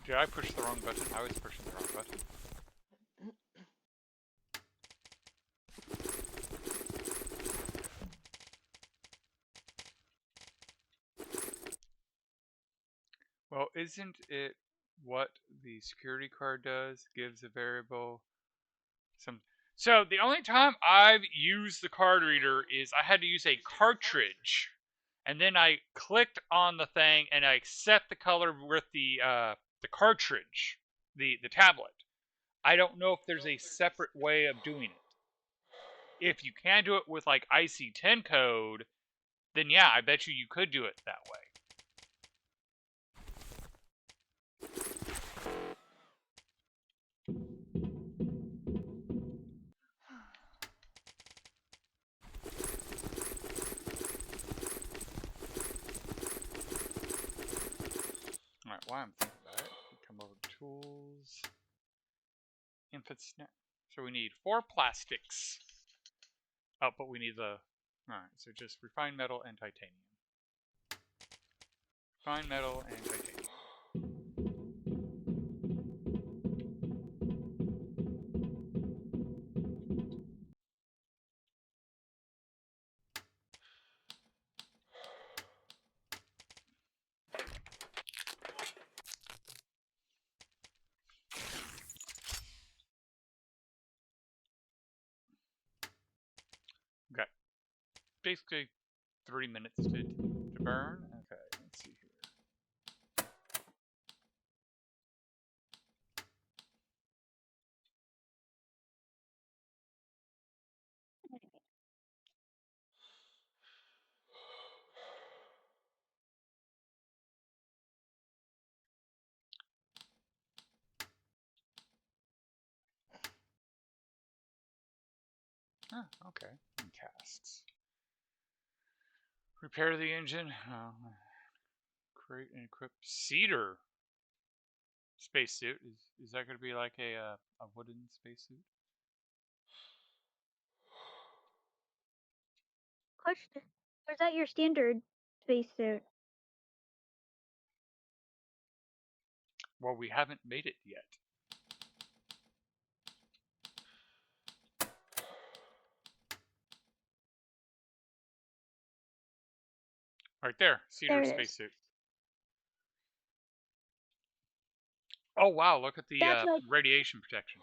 B: Did I push the wrong button? I was pushing the wrong button. Well, isn't it what the security card does? Gives a variable some. So the only time I've used the card reader is I had to use a cartridge, and then I clicked on the thing and I set the color with the cartridge, the tablet. I don't know if there's a separate way of doing it. If you can do it with like IC10 code, then yeah, I bet you could do it that way. Alright, while I'm thinking about it, we come over to tools, infant snap. So we need 4 plastics. Oh, but we need the. Alright, so just refined metal and titanium. Refined metal and titanium. Okay. Basically 3 minutes to burn. Okay, let's see here. Ah, okay. And casks. Repair the engine. Create and equip cedar spacesuit. Is that going to be like a wooden spacesuit?
A: Question. Or is that your standard spacesuit?
B: Well, we haven't made it yet. Right there, cedar
A: There it is.
B: spacesuit. Oh wow! Look at the
A: That's like
B: radiation protection.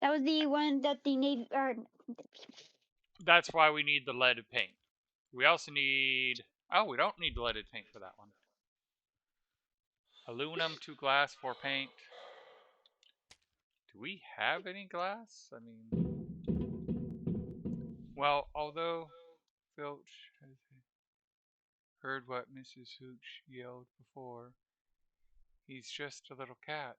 A: that was the one that the Navy or
B: That's why we need the lead paint. We also need... Oh, we don't need leaded paint for that one. Aluminum, 2 glass, 4 paint. Do we have any glass? I mean... Well, although Filch has heard what Mrs. Hooch yelled before, he's just a little cat.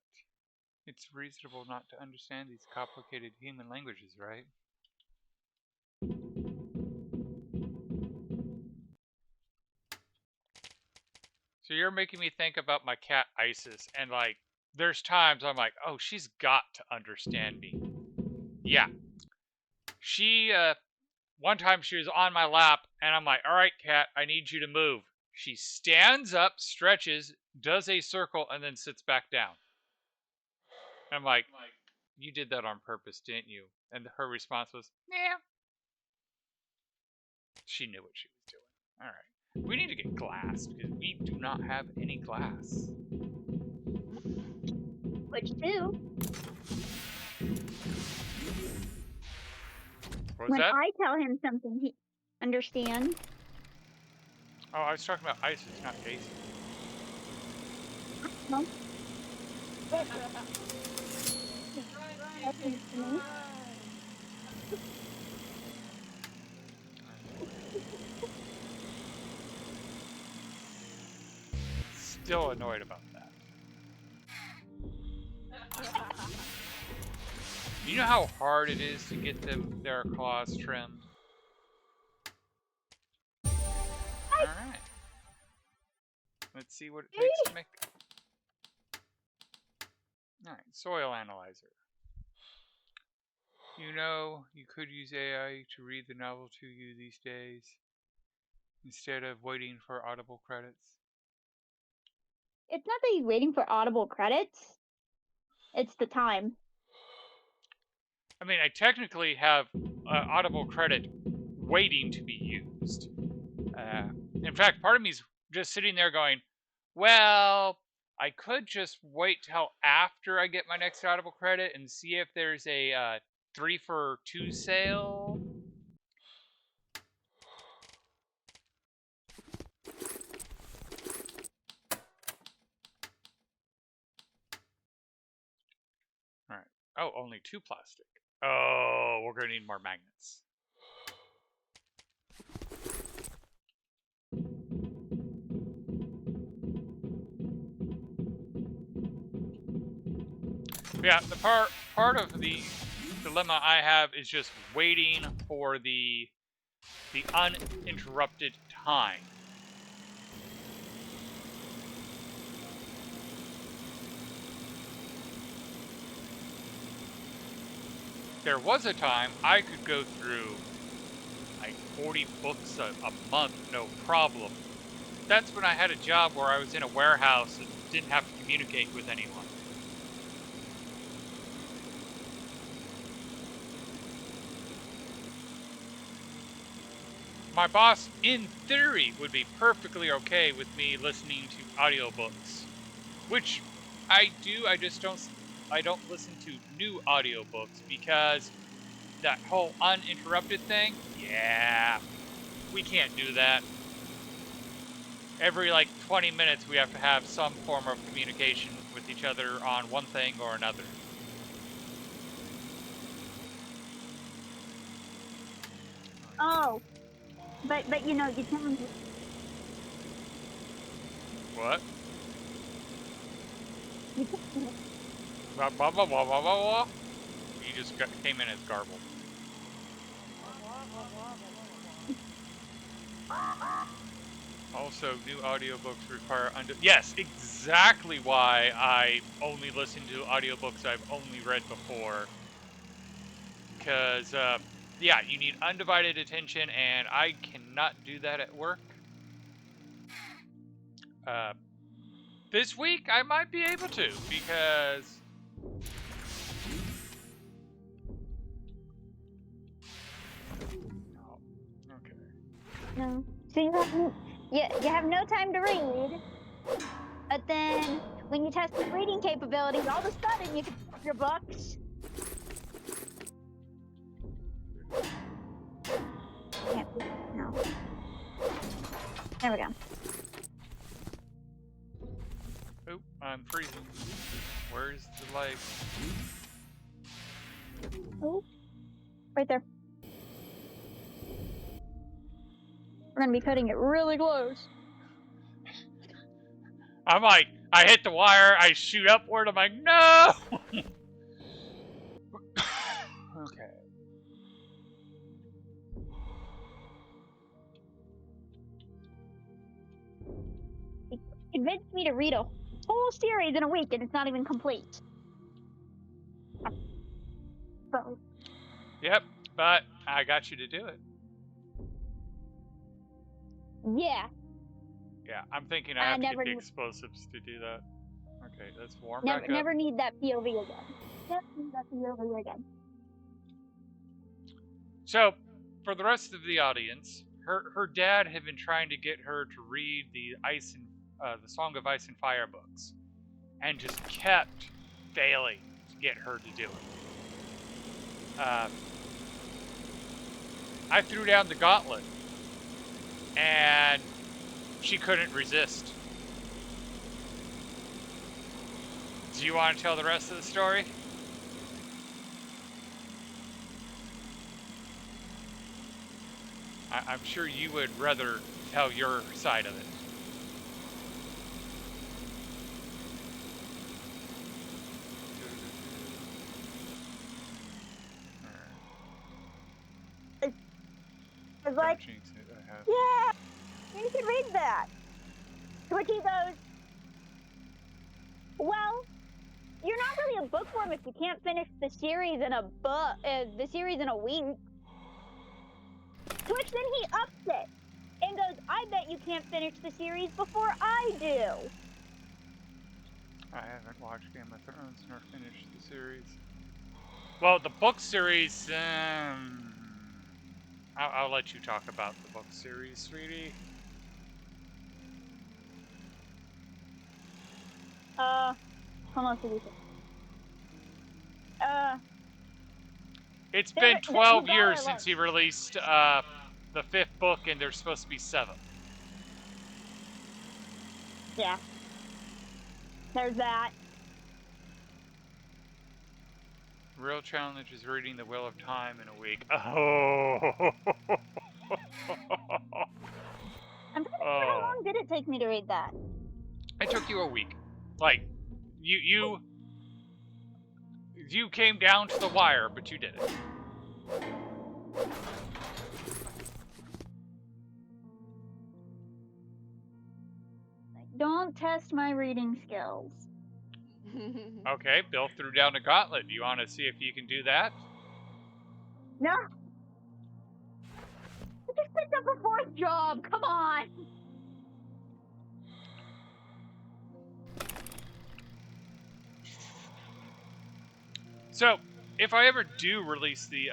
B: It's reasonable not to understand these complicated human languages, right? So you're making me think about my cat Isis, and like, there's times I'm like, oh, she's got to understand me. Yeah. She, one time she was on my lap, and I'm like, all right, cat, I need you to move. She stands up, stretches, does a circle, and then sits back down. And I'm like, you did that on purpose, didn't you? And her response was, yeah. She knew what she was doing. All right. We need to get glass, because we do not have any glass.
A: Which too,
B: What was
A: when
B: that?
A: I tell him something, he understands.
B: Oh, I was talking about Isis, not Jason.
A: No, but
C: Running,
A: lessons
C: Jason,
A: to me.
C: run!
B: Still annoyed about that. You know how hard it is to get their claws trimmed? Alright. Let's see what it takes to make... Alright, soil analyzer. You know, you could use AI to read the novel to you these days, instead of waiting for audible credits.
A: It's not that he's waiting for audible credits. It's the time.
B: I mean, I technically have audible credit waiting to be used. In fact, part of me's just sitting there going, well, I could just wait till after I get my next audible credit and see if there's a 3 for 2 sale. All right. Oh, only 2 plastic. Oh, we're going to need more magnets. Yeah, the part of the dilemma I have is just waiting for the uninterrupted time. There was a time I could go through like 40 books a month, no problem. That's when I had a job where I was in a warehouse and didn't have to communicate with anyone. My boss, in theory, would be perfectly okay with me listening to audiobooks, which I do. I don't listen to new audiobooks because that whole uninterrupted thing, yeah, we can't do that. Every like 20 minutes we have to have some form of communication with each other on one thing or another.
A: Oh, but you know, you tell him.
B: What?
A: You tell him
B: Blah, blah, blah, blah, blah, blah, blah. You just came in as garbled. Also, new audiobooks require yes, exactly why I only listen to audiobooks I've only read before. Because, yeah, you need undivided attention, and I cannot do that at work. This week, I might be able to, because... Oh, okay.
A: no. So you have no time to read, but then when you test your reading capabilities, all of a sudden you can pick up your books. Can't do that now. There we go.
B: Oh, I'm freezing. Where's the light?
A: Oh, right there. We're gonna be cutting it really close.
B: I'm like, I hit the wire, I shoot upward, I'm like, no! Okay.
A: He convinced me to read a whole series in a week, and it's not even complete. But
B: Yep, but I got you to do it.
A: yeah,
B: Yeah, I'm thinking I
A: I
B: have to get
A: never,
B: the explosives to do that. Okay, let's warm
A: never,
B: back up.
A: never need that POV again. Never need that POV again.
B: So, for the rest of the audience, her dad had been trying to get her to read the the Song of Ice and Fire books, and just kept failing to get her to do it. I threw down the gauntlet, and she couldn't resist. Do you want to tell the rest of the story? I'm sure you would rather tell your side of it.
A: It's like, yeah, you should read that. To which he goes, well, you're not really a bookworm if you can't finish the series in a week. To which then he ups it and goes, I bet you can't finish the series before I do.
B: I haven't watched Game of Thrones nor finished the series. Well, the book series, I'll let you talk about the book series, sweetie.
A: How much did you say?
B: It's been 12 years since he released the 5th book, and there's supposed to be 7.
A: Yeah. There's that.
B: Real challenge is reading The Wheel of Time in a week. Oh.
A: I'm trying to think, how long did it take me to read that?
B: It took you a week. Like, you came down to the wire, but you did it.
A: Don't test my reading skills.
B: Okay, Bill threw down a gauntlet. Do you want to see if you can do that?
A: No. I just picked up a 4th job. Come on.
B: So, if I ever do release the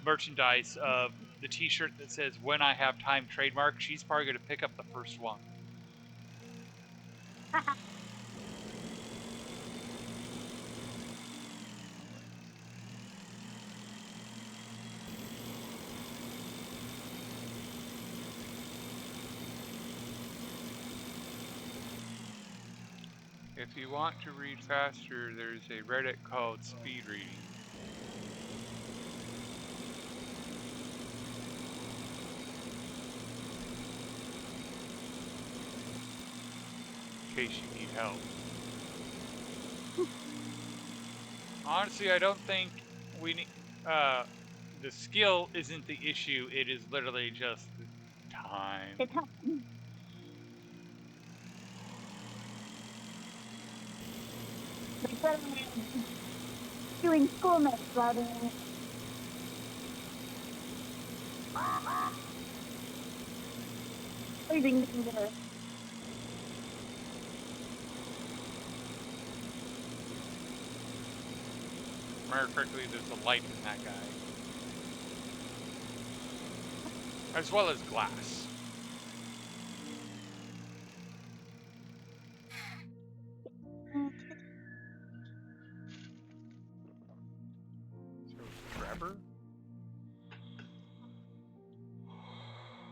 B: merchandise of the t-shirt that says "When I Have Time" trademark, she's probably going to pick up the first one. If you want to read faster, there's a Reddit called Speed Reading. In case you need help. Honestly, I don't think we need. The skill isn't the issue. It is literally just the time.
A: It's doing schoolmates rather than reading the
B: Remember correctly, there's a light in that guy. As well as glass. So, Trevor?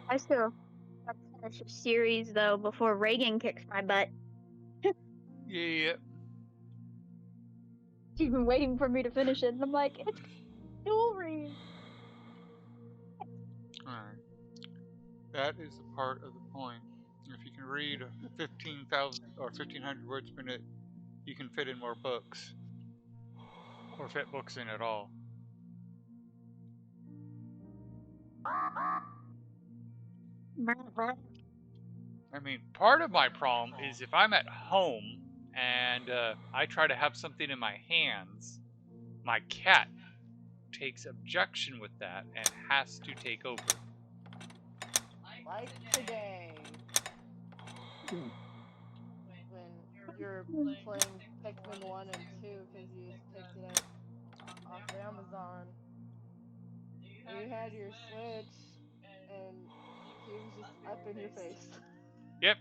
A: I still. this series though before Reagan kicks my butt.
B: Yeah.
A: She's been waiting for me to finish it, and I'm like, it's jewelry.
B: Alright. That is a part of the point. If you can read 15,000 or 1,500 words per minute, you can fit in more books. Or fit books in at all. I mean, part of my problem is if I'm at home and I try to have something in my hands, my cat takes objection with that and has to take over.
C: Like today. When you're playing Pikmin 1 and 2 because you just picked it up off Amazon. And you had your Switch, and he was just up in your face.
B: Yep.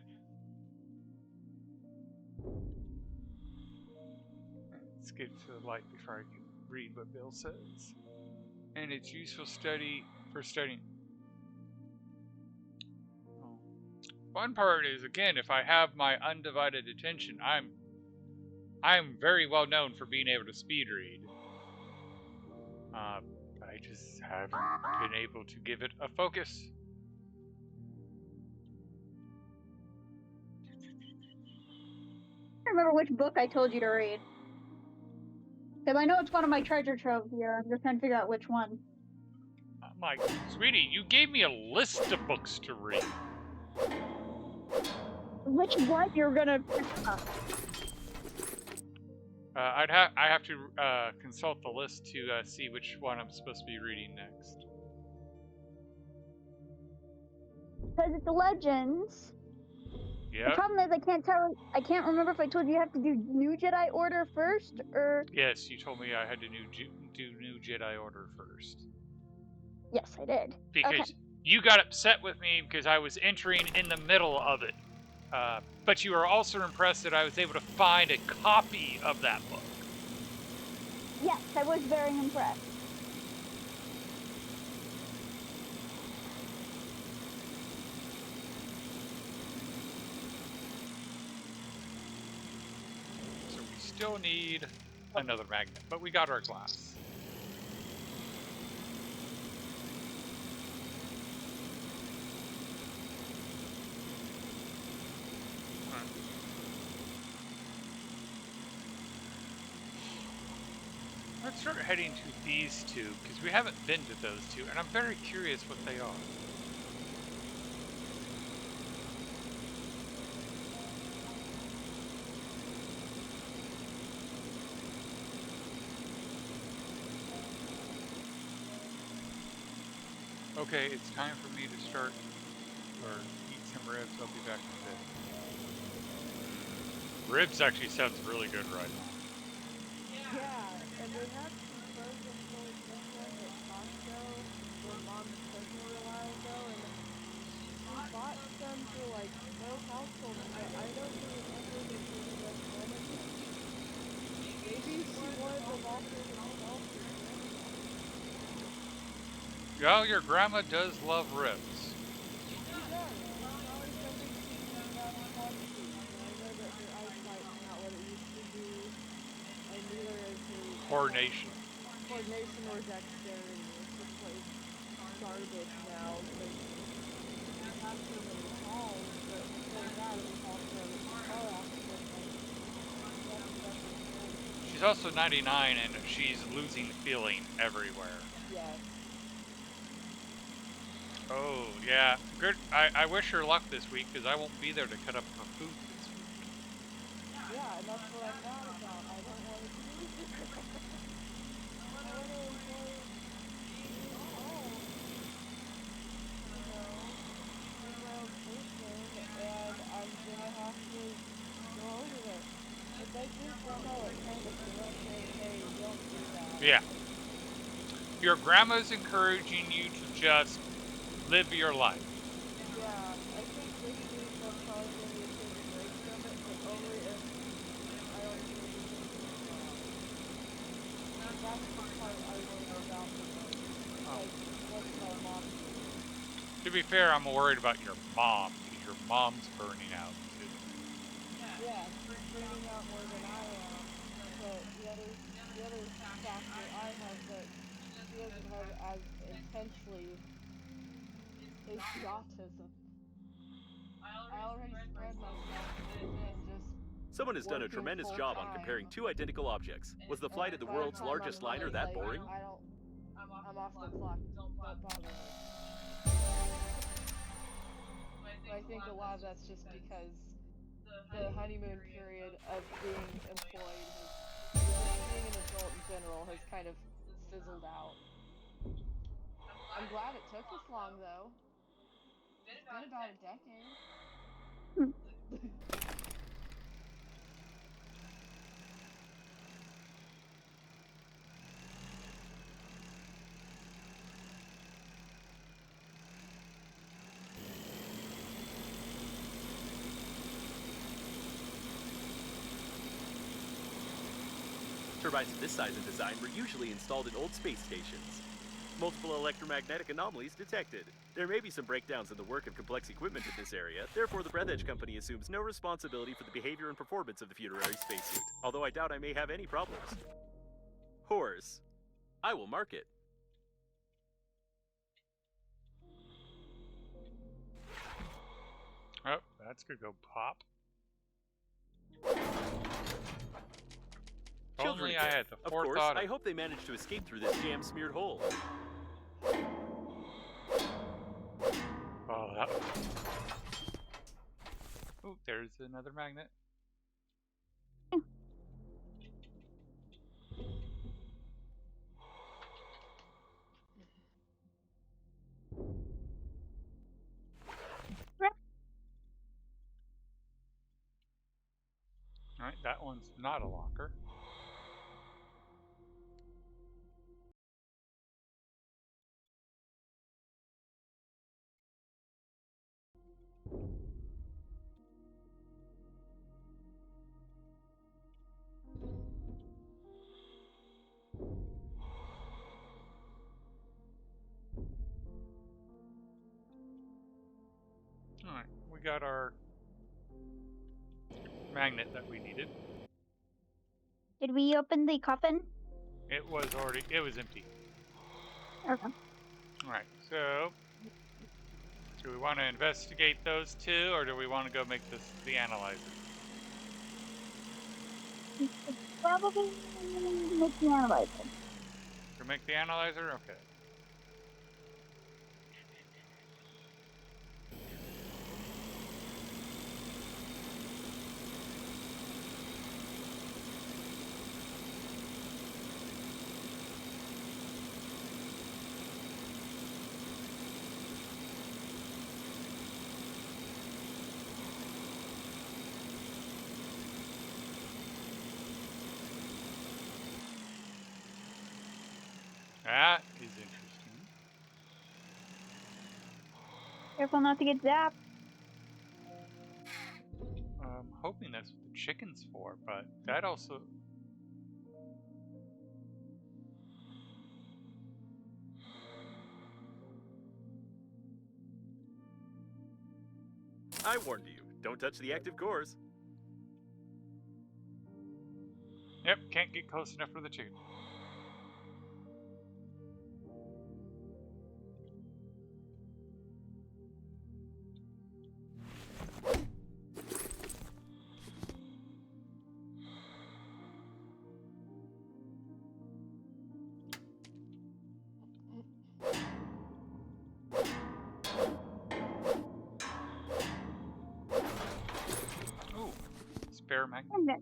B: Let's get to the light before I can read what Bill says. And it's useful study for studying. Oh. Fun part is, again, if I have my undivided attention, I'm very well known for being able to speed read. I just haven't been able to give it a focus.
A: I don't remember which book I told you to read. Because I know it's one of my treasure troves here. I'm just trying to figure out which one.
B: I'm like, sweetie, you gave me a list of books to read.
A: Which one you're gonna pick up?
B: I have to consult the list to see which one I'm supposed to be reading next.
A: Because it's Legends.
B: Yeah.
A: The problem is I can't remember if I told you have to do New Jedi Order first, or...
B: Yes, you told me I had to do New Jedi Order first.
A: Yes, I did.
B: Because you got upset with me because I was entering in the middle of it. But you were also impressed that I was able to find a copy of that book.
A: Yes, I was very impressed.
B: So we still need another magnet, but we got our glass. Let's start heading to these two, because we haven't been to those two, and I'm very curious what they are. Okay, it's time for me to start, or eat some ribs. I'll be back in a bit. Ribs actually sounds really good right now.
C: Yeah, and they had some frozen chili chicken at Costco when Mom took me a while ago, and she bought some for like both households, but I don't remember that she ended up wanting them. Maybe she wanted them all for herself or grandma.
B: Well, your grandma does love ribs.
C: She does. It's probably something she eats out of quantity. And I know that her eyesight's not what it used to be, and neither is her
B: Coordination.
C: coordination or dexterity. It's just like garbage now because she has so many falls, but before that it was also car accidents.
B: She's also 99 and she's losing feeling everywhere.
C: Yes.
B: Oh, yeah. Good. I wish her luck this week because I won't be there to cut up her food this week.
C: Yeah, and that's what I'm mad about. I don't want to do it. I want to enjoy being home. You know, be my own person, and I'm gonna have to go over there. But I think grandma like kind of saying, hey, don't do that.
B: Yeah. Your grandma's encouraging you to just live your life.
C: Yeah, I think this week I'm probably going to take a break from it, but only if I don't do anything to stop. That's the part I worry about the most. Like, what's my mom doing?
B: To be fair, I'm worried about your mom being your mom's burning out too.
C: Yeah, she's burning out more than I am. But the other factor I have that she doesn't have as intensely is the autism. I already spread myself so thin just
D: Someone has done a
C: working
D: tremendous
C: full
D: job on
C: time.
D: comparing two identical objects. Was the
C: And
D: flight
C: then
D: of the
C: by the
D: world's
C: time I'm
D: largest liner
C: home,
D: that
C: like
D: boring?
C: I'm off the clock. Don't bother me. But I think a lot of that's just because the honeymoon period of being employed or just being an adult in general has kind of fizzled out. I'm glad it took this long though. It's been about a decade.
D: Turbines of this size and design were usually installed in old space stations. Multiple electromagnetic anomalies detected. There may be some breakdowns in the work of complex equipment in this area, therefore the breathedge company assumes no responsibility for the behavior and performance of the futurary spacesuit, although I doubt I may have any problems. Horse. I will mark it.
B: Oh, that's gonna go pop. If
D: Children
B: only I
D: again.
B: had the
D: Of course,
B: forethought
D: I hope they manage to escape through this jam-smeared hole.
B: Oh, that. Oh, there's another magnet. All right, that one's not a locker. All right, we got our magnet that we needed.
A: Did we open the coffin?
B: It was empty.
A: Okay.
B: All right, so do we want to investigate those two, or do we want to go make the analyzer?
A: Probably make the analyzer.
B: To make the analyzer, okay. That is interesting.
A: Careful not to get zapped.
B: I'm hoping that's what the chicken's for, but that also.
D: I warned you, don't touch the active cores.
B: Yep, can't get close enough for the chicken. Ooh, spare magnet.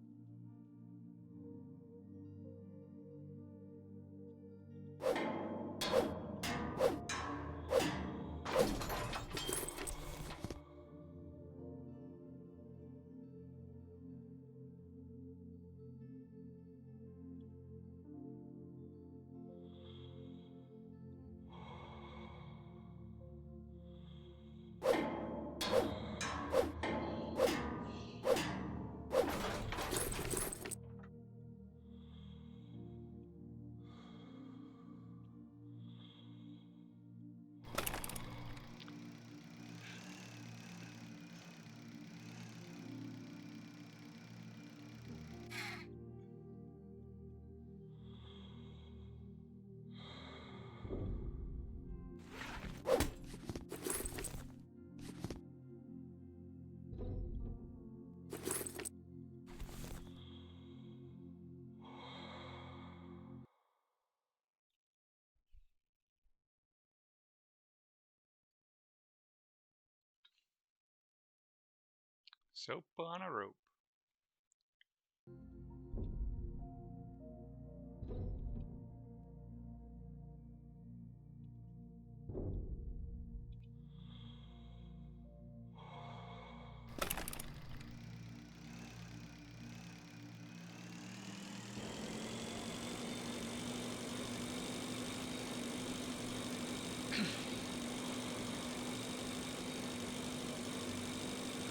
B: Soap on a rope.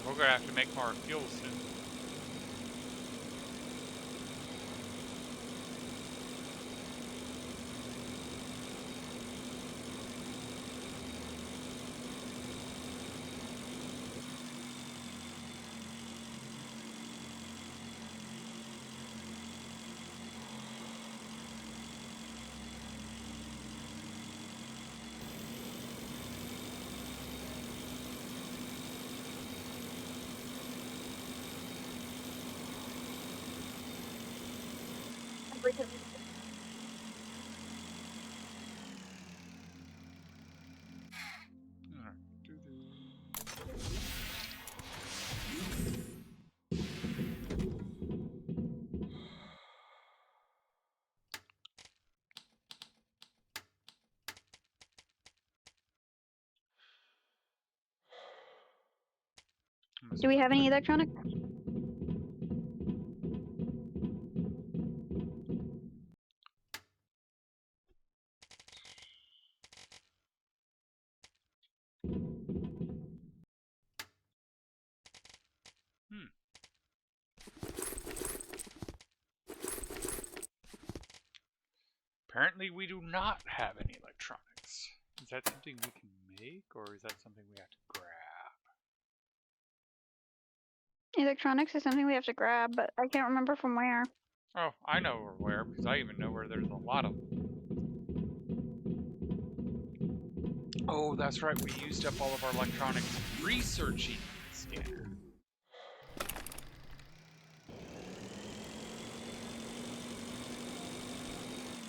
B: We're gonna have to make more fuel soon.
A: Do we have any electronics?
B: Apparently we do not have any electronics. Is that something we can make, or is that something we have to grab?
A: Electronics is something we have to grab, but I can't remember from where.
B: Oh, I know where, because I even know where there's a lot of them. Oh, that's right, we used up all of our electronics researching the scanner.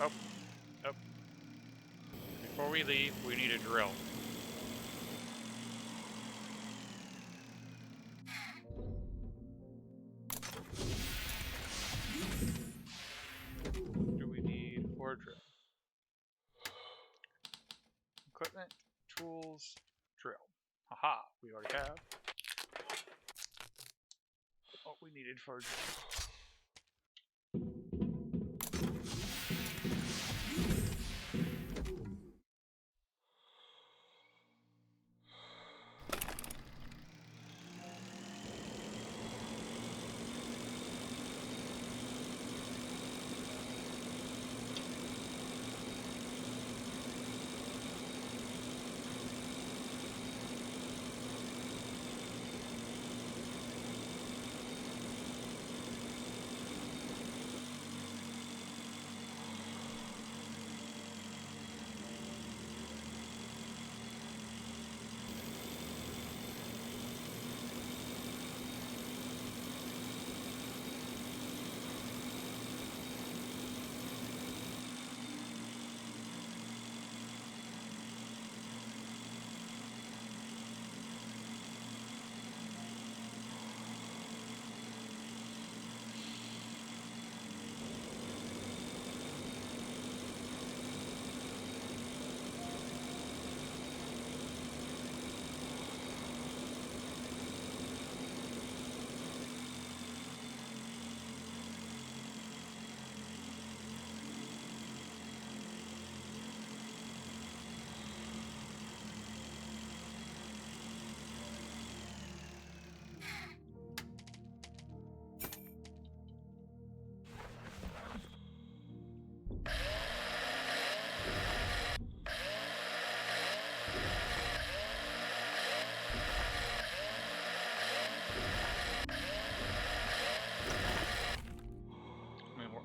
B: Oh. Before we leave, we need a drill. What do we need for a drill? Equipment, tools, drill. Haha, we already have what we needed for a drill.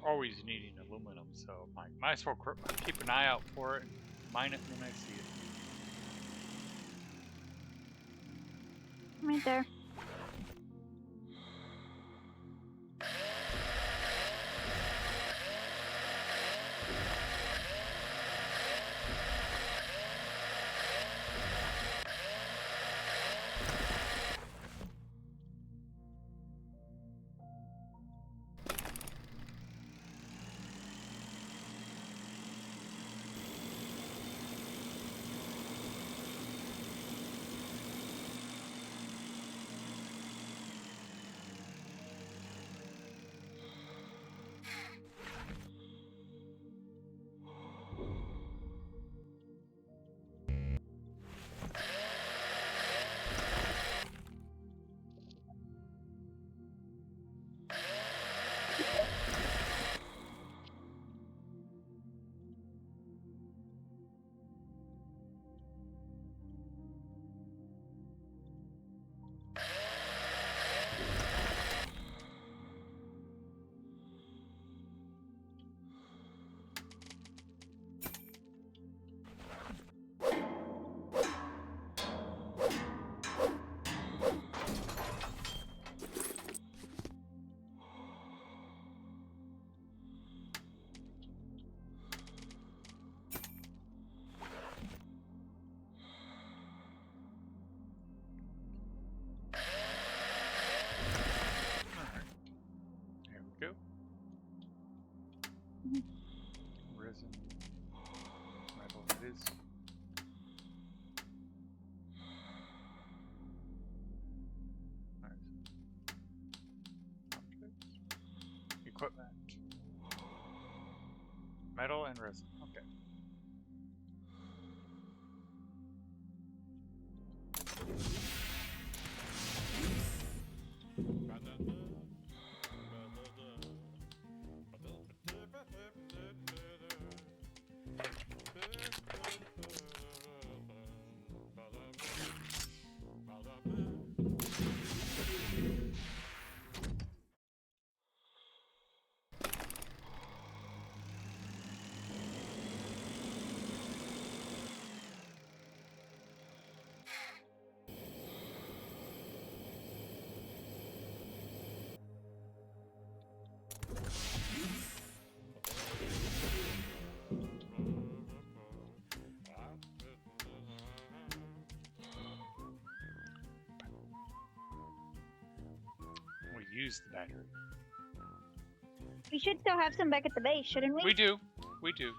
B: Always needing aluminum, so might as well keep an eye out for it and mine it when I see it.
A: Right there.
B: equipment. Metal and resin. Okay. We used the battery.
A: We should still have some back at the base, shouldn't we?
B: We do. We do.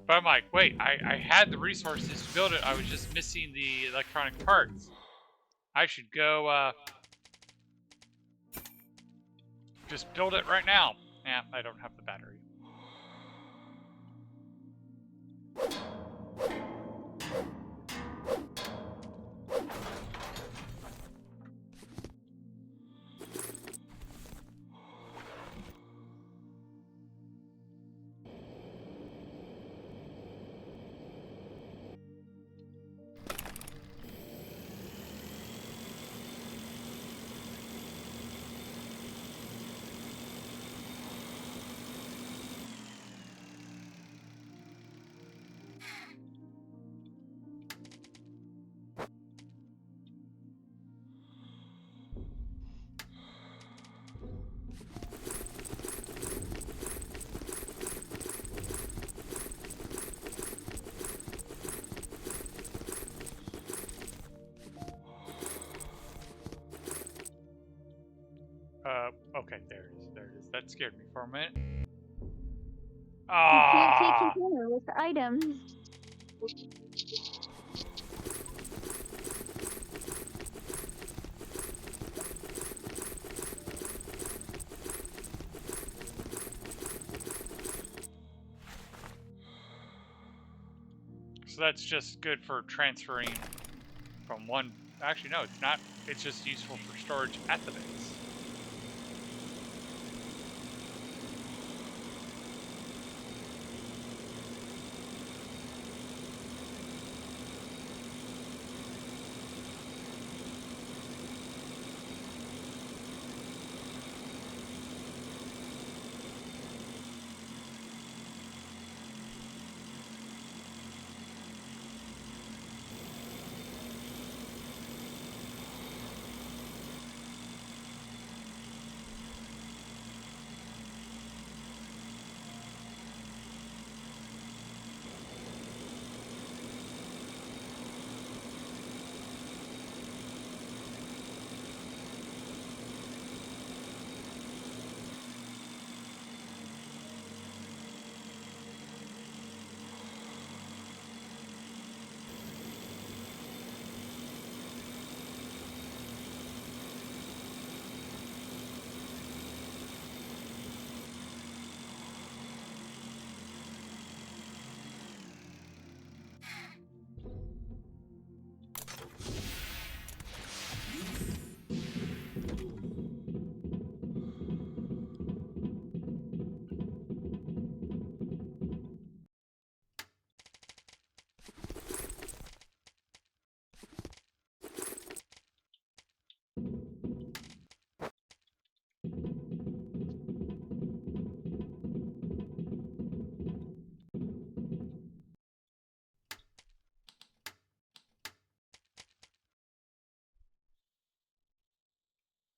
B: But I'm like, wait, I had the resources to build it. I was just missing the electronic parts. I should go just build it right now. Yeah, I don't have the battery. Okay, there it is. There it is. That scared me for a minute.
A: You can't take
B: Ah!
A: container with the items.
B: So that's just good for transferring from one. Actually, no, it's not. It's just useful for storage at the base.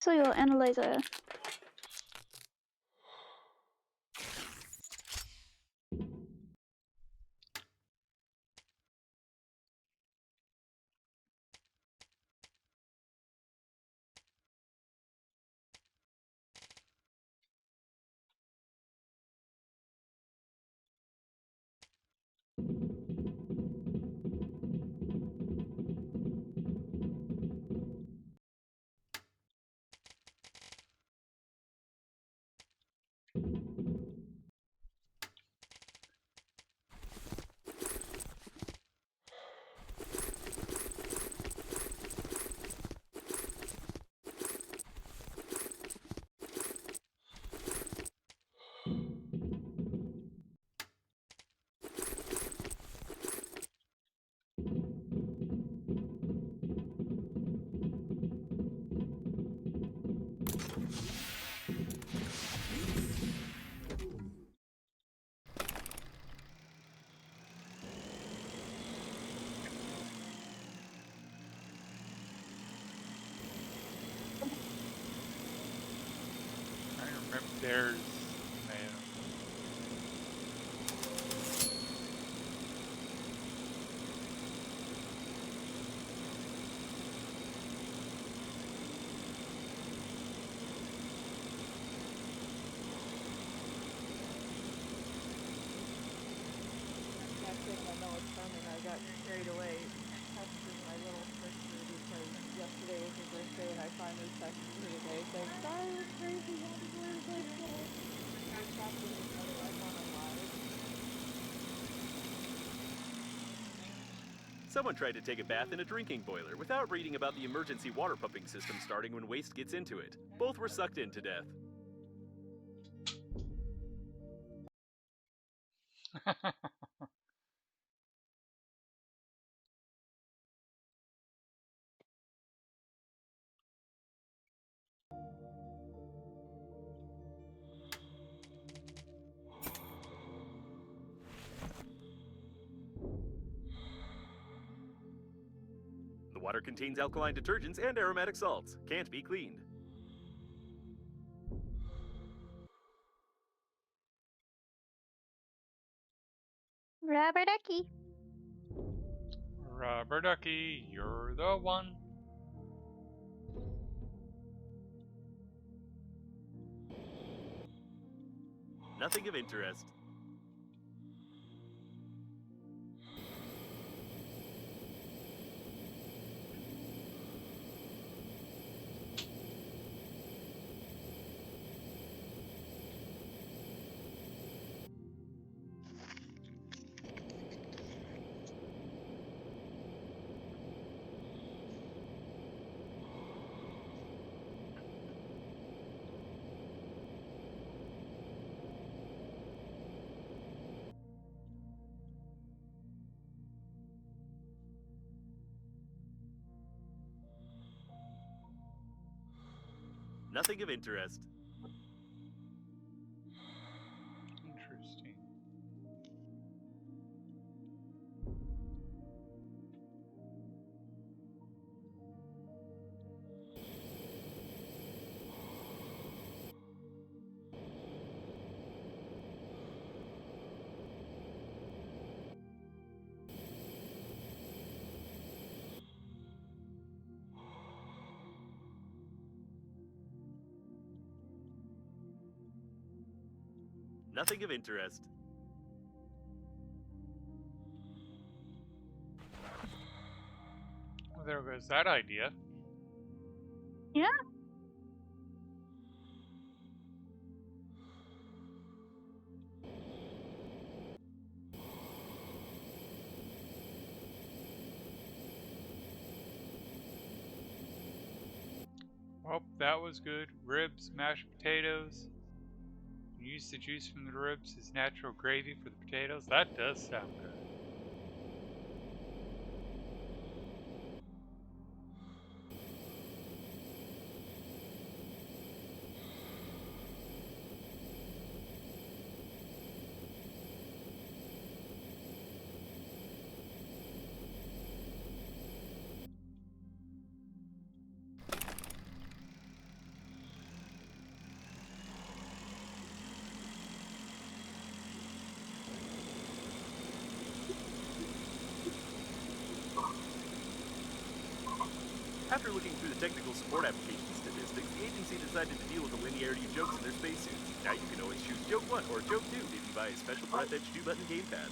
A: Soil analyzer.
B: There's mayo.
C: Next thing I know it's coming, I got carried away texting my little sister because yesterday was her birthday and I finally texted her today saying, sorry it was crazy, wanted to go to bed today. I was capturing with my Wi-Fi on live.
D: Someone tried to take a bath in a drinking boiler without reading about the emergency water pumping system starting when waste gets into it. Both were sucked in to death. The water contains alkaline detergents and aromatic salts. Can't be cleaned.
A: Rubber ducky.
B: Rubber ducky, you're the one.
D: Nothing of interest. Nothing of interest.
B: Interesting.
D: Nothing of interest.
B: Well, there goes that idea.
A: Yeah.
B: Well, that was good. Ribs, mashed potatoes. Use the juice from the ribs as natural gravy for the potatoes. That does sound good.
D: After looking through the technical support application statistics, the agency decided to deal with the linearity of jokes in their spacesuits. Now you can always choose Joke 1 or Joke 2 if you buy a special breathedge 2-button gamepad.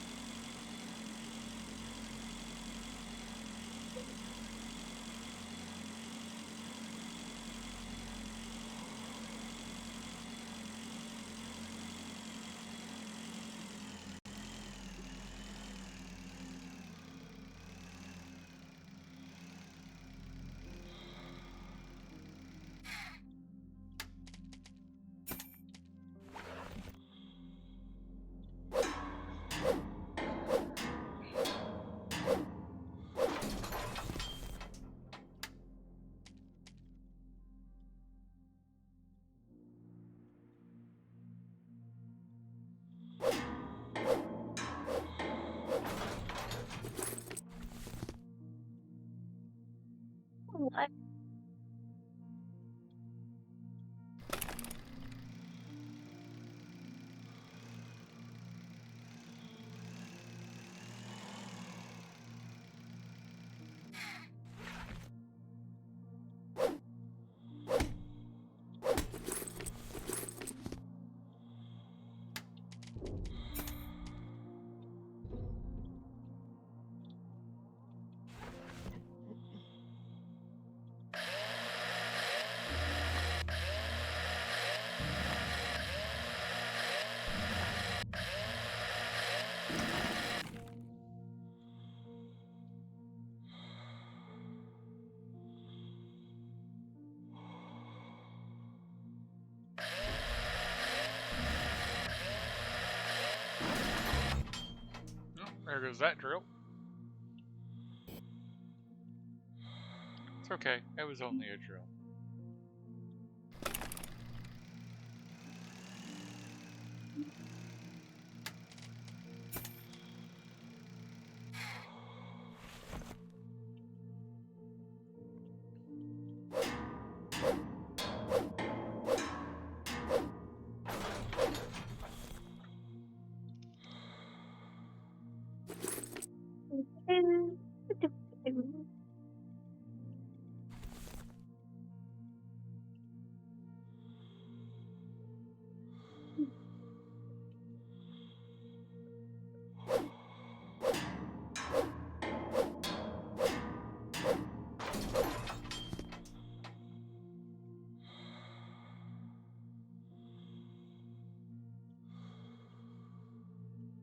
B: There goes that drill. It's okay. It was only a drill.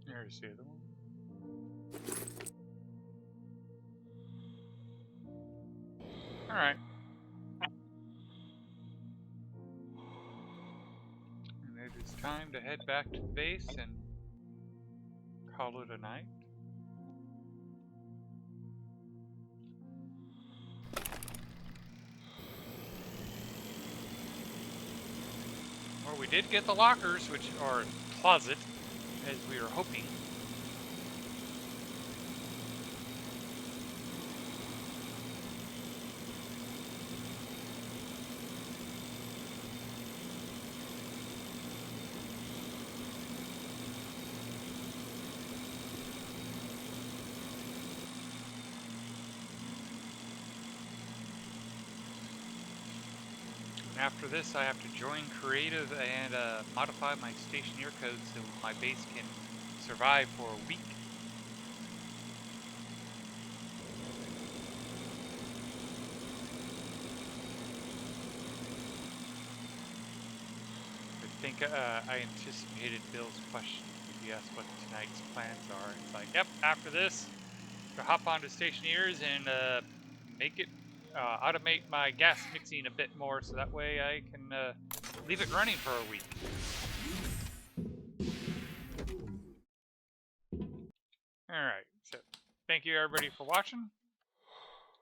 B: There's the other one. Alright. And it is time to head back to the base and call it a night. Well, we did get the lockers, which are closet, as we were hoping. After this, I have to join creative and modify my stationeer code so my base can survive for a week. I think I anticipated Bill's question. He asked what tonight's plans are. It's like, yep, after this, to hop onto stationeers and make it automate my gas mixing a bit more, so that way I can leave it running for a week. Alright, so thank you everybody for watching.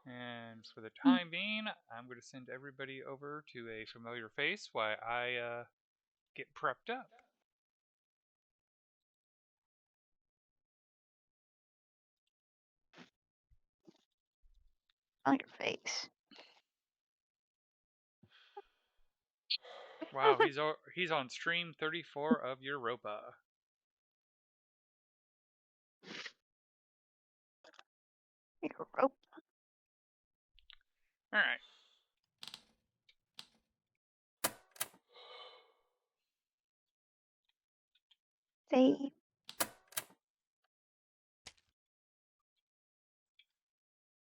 B: And for the time being, I'm going to send everybody over to a familiar face while I get prepped up.
A: On your face.
B: Wow, he's on stream 34 of Europa.
A: Europa.
B: Alright.
A: Save.